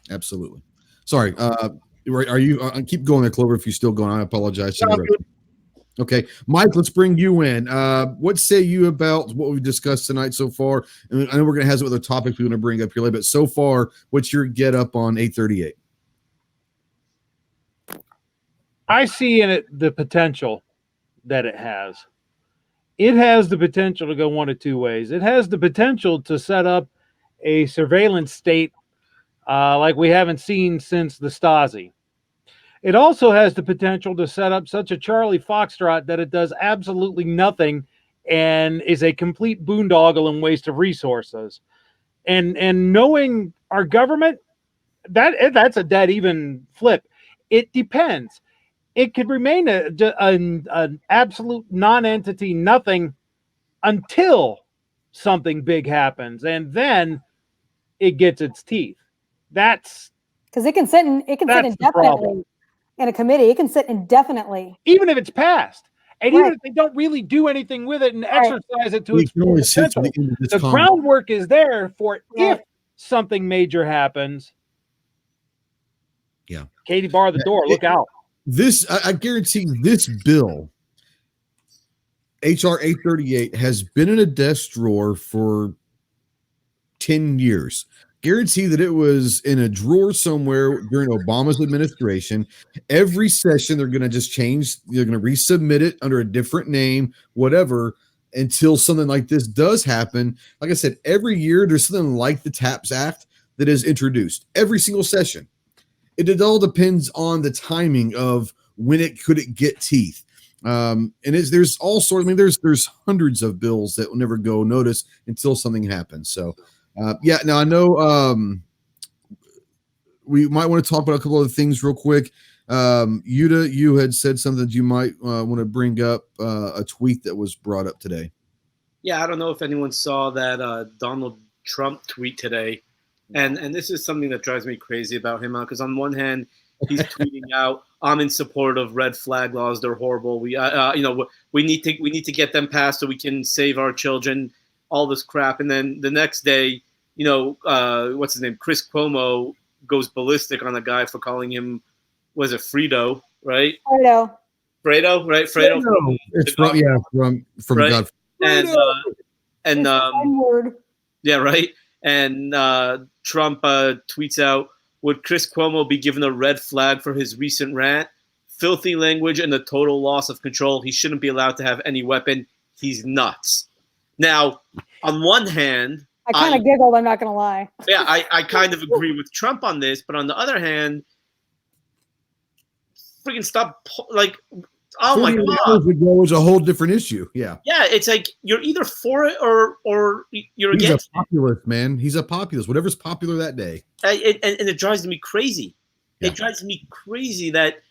Absolutely. Sorry. Are you keep going there, Clover, if you're still going? I apologize. Okay, Mike, let's bring you in. What say you about what we've discussed tonight so far? And I know we're going to have some other topics we want to bring up here later, but so far, what's your get up on 838? I see in it the potential that it has. It has the potential to go one of two ways. It has the potential to set up a surveillance state like we haven't seen since the Stasi. It also has the potential to set up such a Charlie Foxtrot that it does absolutely nothing and is a complete boondoggle and waste of resources. And knowing our government, that's a dead even flip. It depends. It could remain an absolute non-entity, nothing, until something big happens, and it gets its teeth. That's because it can sit indefinitely in a committee. It can sit indefinitely, even if it's passed, and even if they don't really do anything with it and exercise it to its full potential. The groundwork is there for if something major happens. Yeah, Katie, bar the door. Look out. I guarantee this bill, HR 838, has been in a desk drawer for 10 years. Guarantee that it was in a drawer somewhere during Obama's administration. Every session, they're going to just change. They're going to resubmit it under a different name, whatever, until something like this does happen. Like I said, every year there's something like the TAPS Act that is introduced every single session. It all depends on the timing of when it get teeth. And there's all sorts. I mean, there's hundreds of bills that will never go noticed until something happens. So, yeah. Now I know we might want to talk about a couple of things real quick. Yuta, you had said something that you might want to bring up, a tweet that was brought up today. Yeah, I don't know if anyone saw that Donald Trump tweet today, and this is something that drives me crazy about him, because on one hand, he's tweeting out, "I'm in support of red flag laws. They're horrible. We need to get them passed so we can save our children." All this crap, and then the next day, what's his name? Chris Cuomo goes ballistic on a guy for calling him, was it Fredo, right? Fredo, right? Fredo. It's from right? God. Word. Yeah, right. And Trump tweets out, "Would Chris Cuomo be given a red flag for his recent rant? Filthy language and the total loss of control. He shouldn't be allowed to have any weapon. He's nuts." Now, on one hand, I kind of giggled, I'm not going to lie. Yeah, I kind of agree with Trump on this, but on the other hand, freaking stop, like, oh my God. It was a whole different issue. Yeah. Yeah, it's like you're either for it or you're against it. He's a populist, man. He's a populist. Whatever's popular that day. And it drives me crazy. Yeah. It drives me crazy that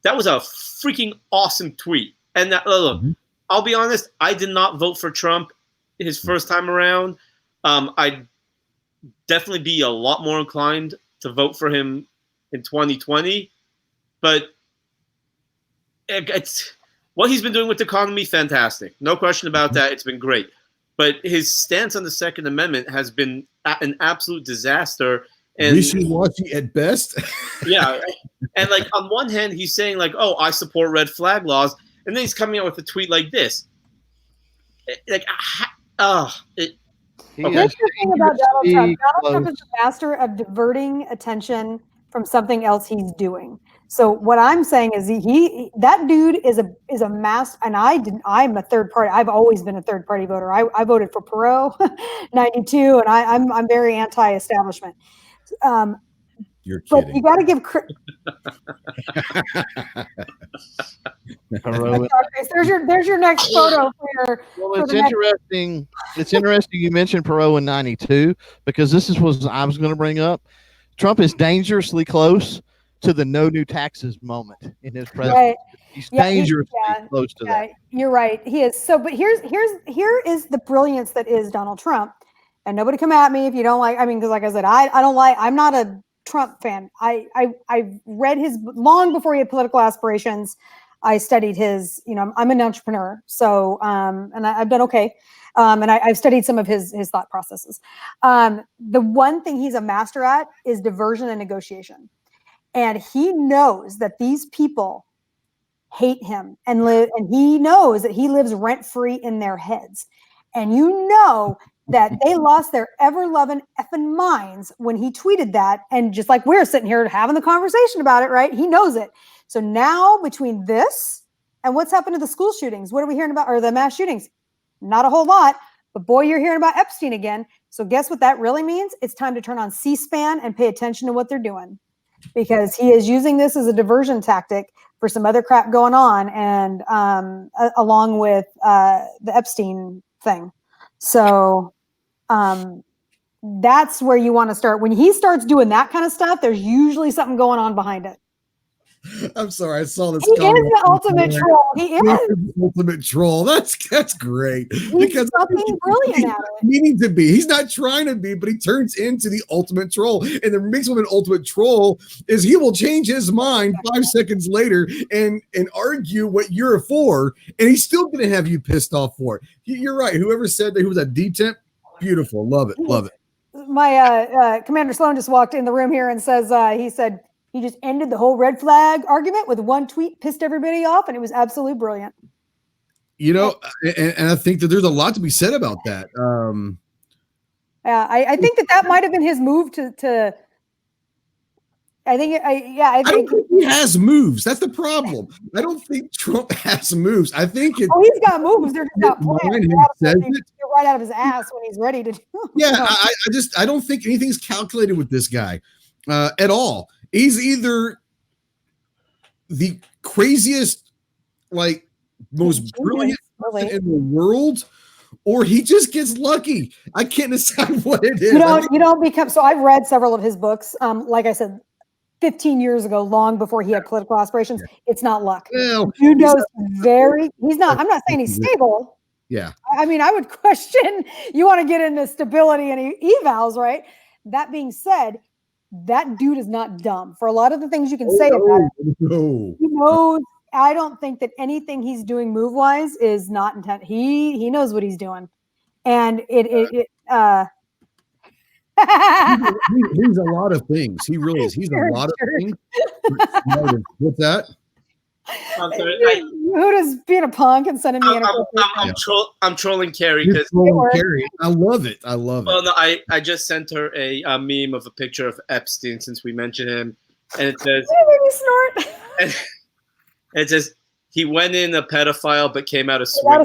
was a freaking awesome tweet. And look, I'll be honest, I did not vote for Trump his first time around. I'd definitely be a lot more inclined to vote for him in 2020. But it's what he's been doing with the economy, fantastic. No question about that. It's been great. But his stance on the Second Amendment has been an absolute disaster. And wishy-washy at best. Yeah. And like on one hand, he's saying like, "Oh, I support red flag laws," and then he's coming out with a tweet like this. Like, Here's the thing about Donald Trump. Donald Trump is the master of diverting attention from something else he's doing. So what I'm saying is that dude is a master, and I'm a third party. I've always been a third party voter. I voted for Perot, 92, and I'm very anti-establishment. You're kidding. But you got to give there's your next photo for your. Well, it's interesting. It's interesting you mentioned Perot in 92, because this is what I was going to bring up. Trump is dangerously close to the no new taxes moment in his presidency. Right. He's dangerously close to that. You're right. He is. So, but here is the brilliance that is Donald Trump. And nobody come at me if you don't like. I mean, because like I said, I don't like. I'm not a Trump fan. I read his long before he had political aspirations. I studied his. I'm an entrepreneur, so and I've done okay. And I've studied some of his thought processes. The one thing he's a master at is diversion and negotiation. And he knows that these people hate him and he knows that he lives rent-free in their heads. And that they lost their ever-loving effing minds when he tweeted that. And just like we're sitting here having the conversation about it, right? He knows it. So now between this and what's happened to the school shootings, what are we hearing about? Or the mass shootings? Not a whole lot. But boy, you're hearing about Epstein again. So guess what that really means? It's time to turn on C-SPAN and pay attention to what they're doing. Because he is using this as a diversion tactic for some other crap going on, and along with the Epstein thing. So that's where you want to start. When he starts doing that kind of stuff, there's usually something going on behind it. I'm sorry, I saw this. He is the ultimate troll. He is the ultimate troll. That's great. Because something brilliant at it. Meaning to be. He's not trying to be, but he turns into the ultimate troll. And the makes him an ultimate troll is he will change his mind 5 seconds later and argue what you're for, and he's still going to have you pissed off for it. You're right. Whoever said that he was a detent, beautiful. Love it. Love it. My Commander Slone just walked in the room here and says, he said, He just ended the whole red flag argument with one tweet, pissed everybody off, and it was absolutely brilliant. You know, and I think that there's a lot to be said about that. I think that might have been his move to I think I don't think he has moves. That's the problem. I don't think Trump has moves. I think he's got moves. They're just not planned. They're right out of his ass when he's ready to do. Yeah, I don't think anything's calculated with this guy at all. He's either the craziest, like most brilliant person in the world, or he just gets lucky. I can't decide what it is. You don't become. So I've read several of his books. Like I said, 15 years ago, long before he had political aspirations. Yeah. It's not luck. Well, he's not. I'm not saying he's stable. Yeah. I mean, I would question. You want to get into stability and evals, right? That being said, that dude is not dumb. For a lot of the things you can say about him, he knows. I don't think that anything he's doing move wise is not intent. He knows what he's doing, and he's a lot of things. He really is. He's a lot of things. What's that? I'm sorry. Huda's being a punk and sending me I'm trolling Kerry because I love it. I love it. Well, no, I just sent her a meme of a picture of Epstein since we mentioned him, and it says, snort. And it says he went in a pedophile but came out a swinger.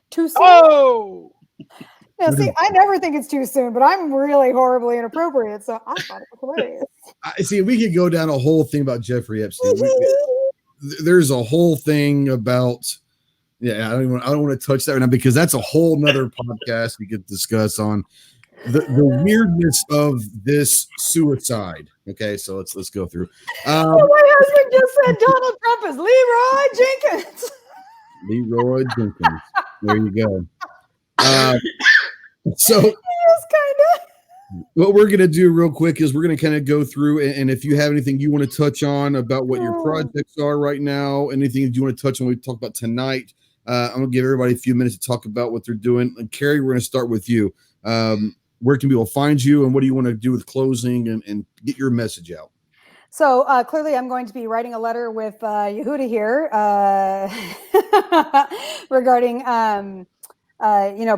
Too soon. Oh. Now, see, I never think it's too soon, but I'm really horribly inappropriate, so I thought it was hilarious. See, we could go down a whole thing about Jeffrey Epstein. There's a whole thing about, I don't want to touch that right now because that's a whole nother podcast we could discuss on the weirdness of this suicide. Okay, so let's go through. My husband just said Donald Trump is Leroy Jenkins. Leroy Jenkins. There you go. So what we're going to do real quick is we're going to kind of go through, and if you have anything you want to touch on about what your projects are right now, anything that you want to touch on we talk about tonight, I'm going to give everybody a few minutes to talk about what they're doing. And Kerry, we're going to start with you. Where can people find you, and what do you want to do with closing and get your message out? So clearly I'm going to be writing a letter with Yehuda here regarding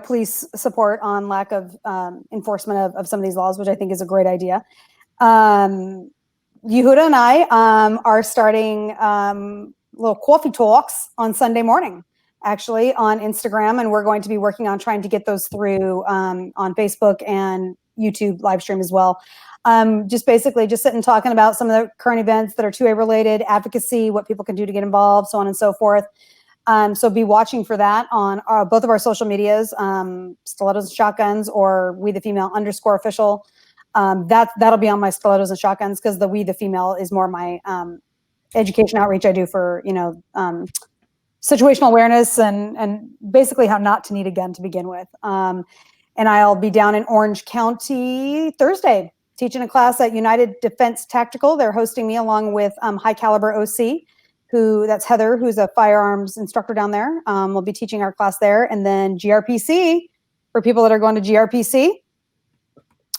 police support on lack of enforcement of some of these laws, which I think is a great idea. Yehuda and I are starting little coffee talks on Sunday morning, actually, on Instagram, and we're going to be working on trying to get those through on Facebook and YouTube live stream as well. Just basically just sitting talking about some of the current events that are 2A related, advocacy, what people can do to get involved, so on and so forth. So be watching for that on both of our social medias, Stilettos and Shotguns or We the Female _official. That'll be on my Stilettos and Shotguns because the We the Female is more my education outreach I do for situational awareness and basically how not to need a gun to begin with. And I'll be down in Orange County Thursday teaching a class at United Defense Tactical. They're hosting me along with High Caliber OC. That's Heather, who's a firearms instructor down there. We'll be teaching our class there. And then GRPC, for people that are going to GRPC,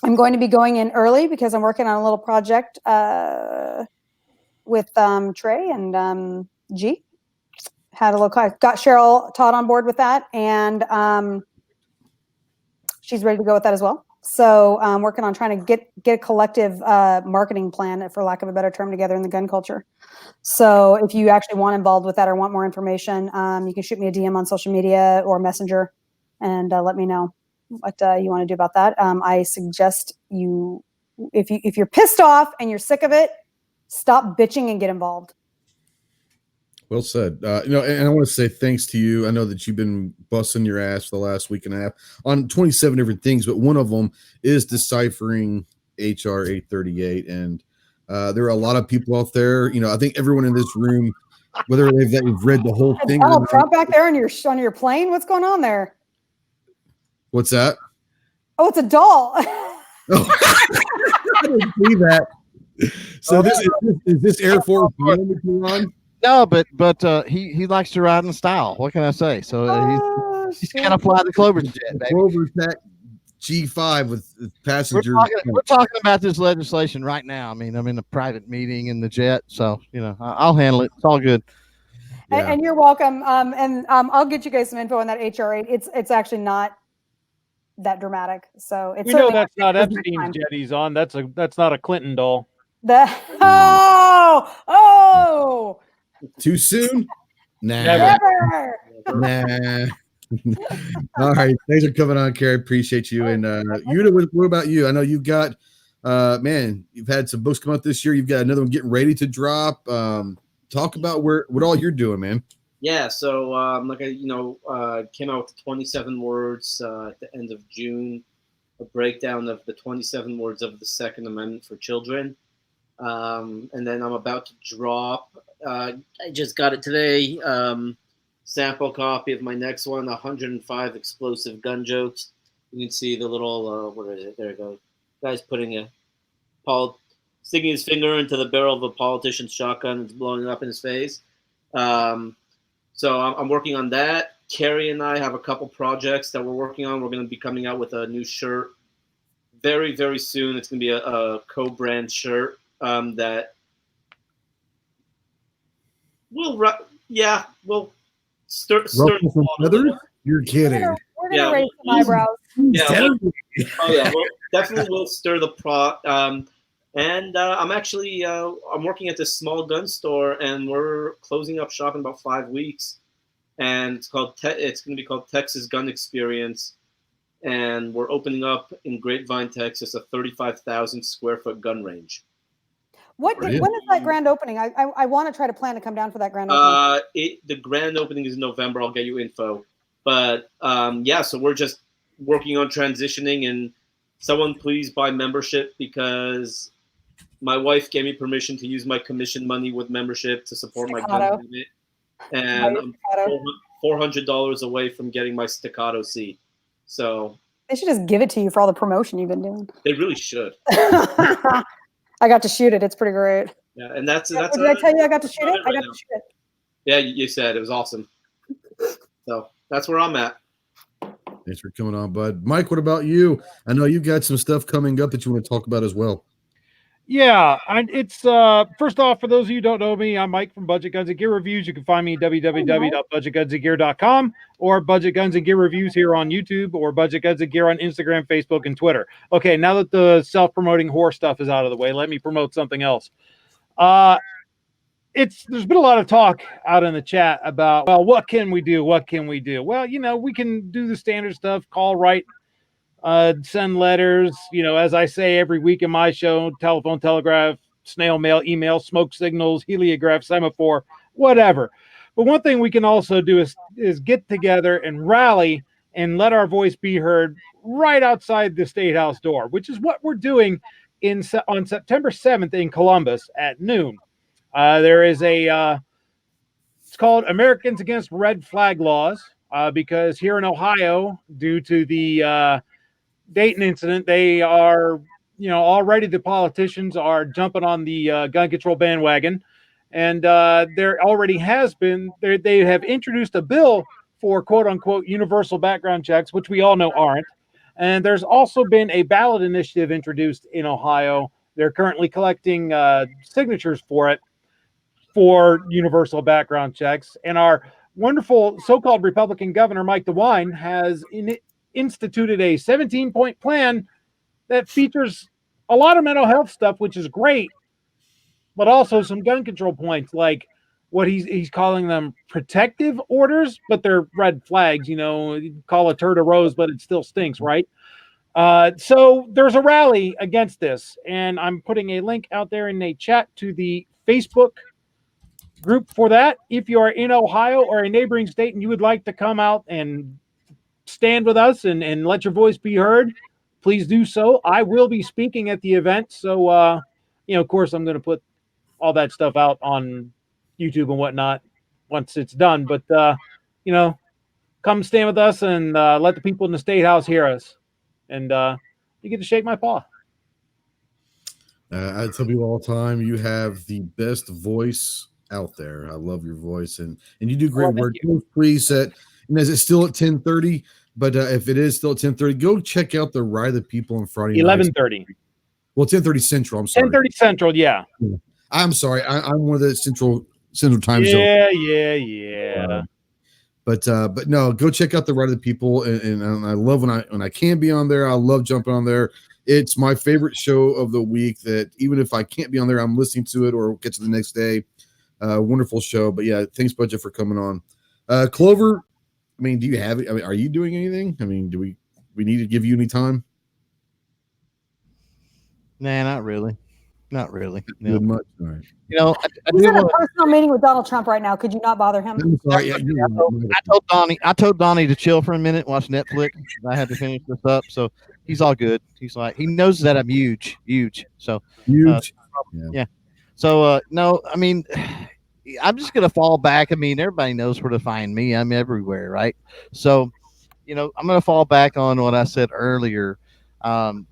I'm going to be going in early because I'm working on a little project with Trey and G. Got Cheryl Todd on board with that. And she's ready to go with that as well. So I'm working on trying to get a collective marketing plan, for lack of a better term, together in the gun culture. So if you actually want involved with that or want more information, you can shoot me a DM on social media or Messenger and let me know what you want to do about that. I suggest you, if you're pissed off and you're sick of it, stop bitching and get involved. Well said. And I want to say thanks to you. I know that you've been busting your ass for the last week and a half on 27 different things, but one of them is deciphering HR 838. And there are a lot of people out there. I think everyone in this room, whether they've read the whole thing. Donald Trump back there on your plane. What's going on there? What's that? Oh, it's a doll. Oh, I didn't see that. So is this Air Force One that you're on? No, but he likes to ride in style. What can I say? So he's gonna fly the CloverTac, baby. CloverTac G5 with We're passengers. talking about this legislation right now. I mean, I'm in a private meeting in the jet, so I'll handle it. It's all good. Yeah. And you're welcome. I'll get you guys some info on that HR8. It's actually not that dramatic. So it's We know that's not Epstein's jet he's on. That's not a Clinton doll. Oh, Too soon? Nah. never. Nah. All right. Thanks for coming on, Kerry. Appreciate you. And Yuta, what about you? I know you've got you've had some books come out this year. You've got another one getting ready to drop. Talk about what all you're doing, man. Yeah, so like I came out with 27 words at the end of June, a breakdown of the 27 words of the Second Amendment for children. And then I'm about to drop, I just got it today, sample copy of my next one, 105 explosive gun jokes. You can see the little, what is it? There it goes. Guy's sticking his finger into the barrel of a politician's shotgun and it's blowing up in his face. So I'm working on that. Kerry and I have a couple projects that we're working on. We're going to be coming out with a new shirt very, very soon. It's going to be a co-brand shirt that will stir some feathers? You're kidding. We're gonna raise some eyebrows. We'll definitely will stir the pot. And I'm actually I'm working at this small gun store, and we're closing up shop in about 5 weeks. And it's going to be called Texas Gun Experience, and we're opening up in Grapevine, Texas, a 35,000 square foot gun range. When is that grand opening? I want to try to plan to come down for that grand opening. The grand opening is in November. I'll get you info. But so we're just working on transitioning, and someone please buy membership because my wife gave me permission to use my commission money with membership to support my gun unit. And I'm $400 away from getting my staccato seat. So they should just give it to you for all the promotion you've been doing. They really should. I got to shoot it. It's pretty great. Yeah, and that's. Did I tell you I got to shoot it? I got to shoot it. Yeah, you said it was awesome. So that's where I'm at. Thanks for coming on, bud. Mike, what about you? I know you got some stuff coming up that you want to talk about as well. Yeah, and it's first off, for those of you who don't know me, I'm Mike from Budget Guns and Gear Reviews. You can find me at www.budgetgunsandgear.com or Budget Guns and Gear Reviews here on YouTube or Budget Guns and Gear on Instagram, Facebook, and Twitter. Okay, now that the self-promoting whore stuff is out of the way, let me promote something else. There's been a lot of talk out in the chat about, well, what can we do? What can we do? Well, we can do the standard stuff, call, write, send letters, as I say every week in my show, telephone, telegraph, snail mail, email, smoke signals, heliograph, semaphore, whatever. But one thing we can also do is get together and rally and let our voice be heard right outside the State House door, which is what we're doing on September 7th in Columbus at noon. There is it's called Americans Against Red Flag Laws, because here in Ohio, due to the Dayton incident, they are, already the politicians are jumping on the gun control bandwagon. And there already has been, they have introduced a bill for quote unquote universal background checks, which we all know aren't. And there's also been a ballot initiative introduced in Ohio. They're currently collecting signatures for it for universal background checks. And our wonderful so-called Republican governor, Mike DeWine, has instituted a 17-point plan that features a lot of mental health stuff, which is great, but also some gun control points, like what he's calling them protective orders, but they're red flags. You call a turd a rose, but it still stinks, right? So there's a rally against this, and I'm putting a link out there in a chat to the Facebook group for that. If you are in Ohio or a neighboring state and you would like to come out and stand with us and let your voice be heard, please do so. I will be speaking at the event. So, of course, I'm going to put all that stuff out on YouTube and whatnot once it's done. But, come stand with us and let the people in the State House hear us. And you get to shake my paw. I tell people all the time, you have the best voice out there. I love your voice, and you do great work. Please set. And is it still at 10:30 But if it is still at 10:30, go check out the Ride of the People on Friday night. 11:30. Well, 10:30 Central. I'm sorry. 10:30 Central. Yeah. I'm sorry. I'm one of the Central time zone. Yeah. But no, go check out the Ride of the People, and I love when I can be on there. I love jumping on there. It's my favorite show of the week. That even if I can't be on there, I'm listening to it or get to the next day. Wonderful show. But yeah, thanks, Budget, for coming on. Clover, I mean, do you have it? I mean, are you doing anything? I mean, do we need to give you any time? Nah, not really. Not really. Not much. All right. You know, He's in a personal meeting with Donald Trump right now. Could you not bother him? I'm sorry. Yeah, I told Donnie to chill for a minute, watch Netflix. I had to finish this up, so he's all good. He's like, he knows that I'm huge. So huge. Yeah. So no, I mean, I'm just gonna fall back. I mean, everybody knows where to find me. I'm everywhere, right? So, you know, I'm gonna fall back on what I said earlier.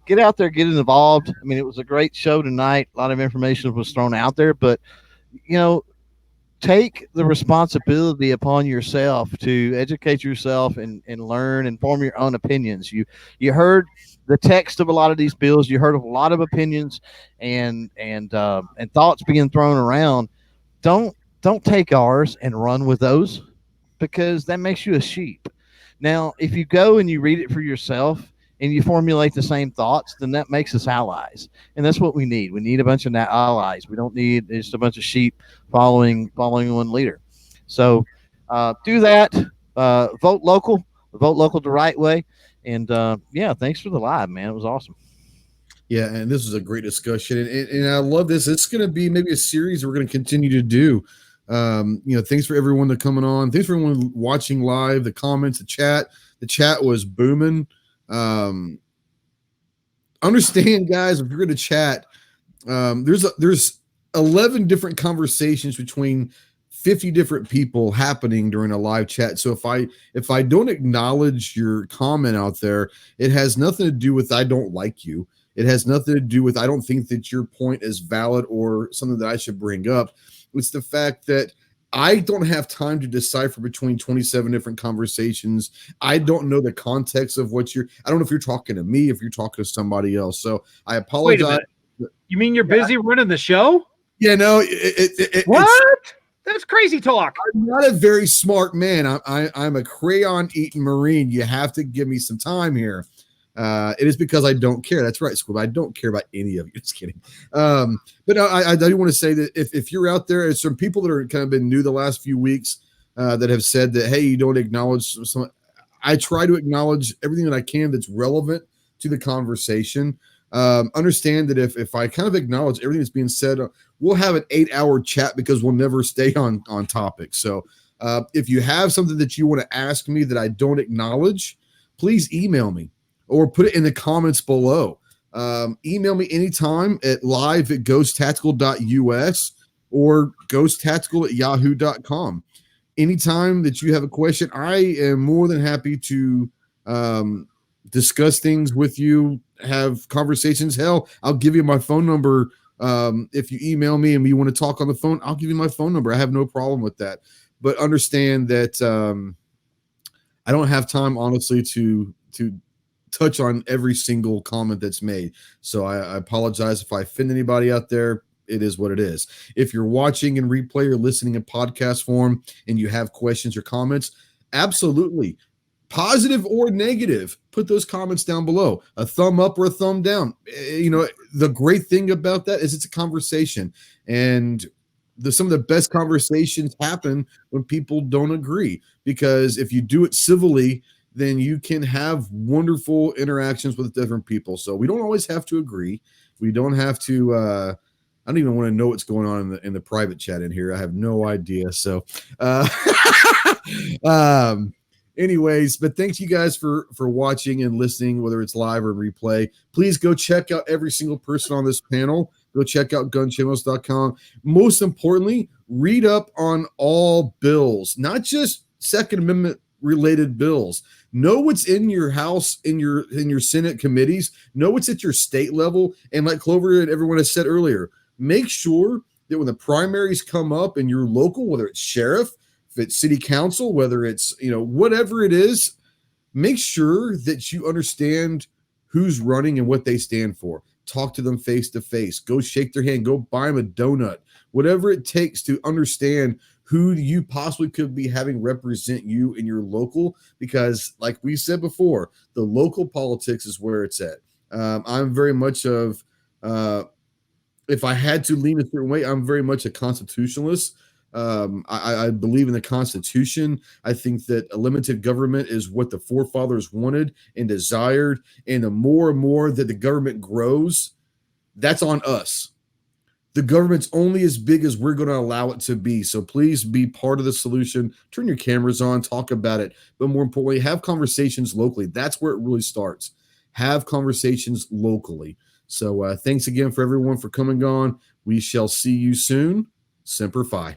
Get out there, get involved. I mean, it was a great show tonight. A lot of information was thrown out there, but you know, take the responsibility upon yourself to educate yourself and learn and form your own opinions. You heard the text of a lot of these bills. You heard of a lot of opinions and thoughts being thrown around. Don't take ours and run with those, because that makes you a sheep. Now, if you go and you read it for yourself and you formulate the same thoughts, then that makes us allies. And that's what we need. We need a bunch of allies. We don't need just a bunch of sheep following one leader. So do that. Vote local the right way. And yeah, thanks for the live, man. It was awesome. Yeah, and this was a great discussion. And I love this. It's going to be maybe a series we're going to continue to do. You know, thanks for everyone that coming on. Thanks for everyone watching live, the comments, the chat. The chat was booming. Understand, guys, if you're going to chat, there's 11 different conversations between 50 different people happening during a live chat. So if I don't acknowledge your comment out there, it has nothing to do with I don't like you. It has nothing to do with I don't think that your point is valid or something that I should bring up. It's the fact that I don't have time to decipher between 27 different conversations. I don't know the context of what I don't know if you're talking to me, if you're talking to somebody else. So I apologize. Wait a minute. You mean you're busy running the show? Yeah, no. What? That's crazy talk. I'm not a very smart man. I'm a crayon-eating Marine. You have to give me some time here. It is because I don't care. That's right, Squib. I don't care about any of you. Just kidding. But I do want to say that if you're out there, there's some people that are kind of been new the last few weeks that have said that, hey, you don't acknowledge some. I try to acknowledge everything that I can that's relevant to the conversation. Understand that if I kind of acknowledge everything that's being said, we'll have an 8-hour chat because we'll never stay on topic. So if you have something that you want to ask me that I don't acknowledge, please email me or put it in the comments below. Email me anytime at live@ghosttactical.us or ghosttactical@yahoo.com. Anytime that you have a question, I am more than happy to discuss things with you, have conversations. Hell, I'll give you my phone number. If you email me and you want to talk on the phone, I'll give you my phone number. I have no problem with that. But understand that I don't have time, honestly, to touch on every single comment that's made. So I apologize if I offend anybody out there. It is what it is. If you're watching in replay or listening in podcast form and you have questions or comments, absolutely, positive or negative, put those comments down below. A thumb up or a thumb down. You know, the great thing about that is it's a conversation, and some of the best conversations happen when people don't agree, because if you do it civilly, then you can have wonderful interactions with different people. So we don't always have to agree. We don't have to, I don't even want to know what's going on in the private chat in here. I have no idea. So, anyways, but thanks you guys for watching and listening, whether it's live or replay. Please go check out every single person on this panel. Go check out gunchannels.com. Most importantly, read up on all bills, not just Second Amendment related bills. Know what's in your House, in your Senate committees. Know what's at your state level. And like Clover and everyone has said earlier, make sure that when the primaries come up in your local, whether it's sheriff, if it's city council, whether it's, whatever it is, make sure that you understand who's running and what they stand for. Talk to them face to face. Go shake their hand. Go buy them a donut. Whatever it takes to understand who you possibly could be having represent you in your local, because like we said before, the local politics is where it's at. I'm very much of, if I had to lean a certain way, I'm very much a constitutionalist. I believe in the Constitution. I think that a limited government is what the forefathers wanted and desired. And the more and more that the government grows, that's on us. The government's only as big as we're going to allow it to be. So please be part of the solution. Turn your cameras on, talk about it. But more importantly, have conversations locally. That's where it really starts. Have conversations locally. So thanks again for everyone for coming on. We shall see you soon. Semper Fi.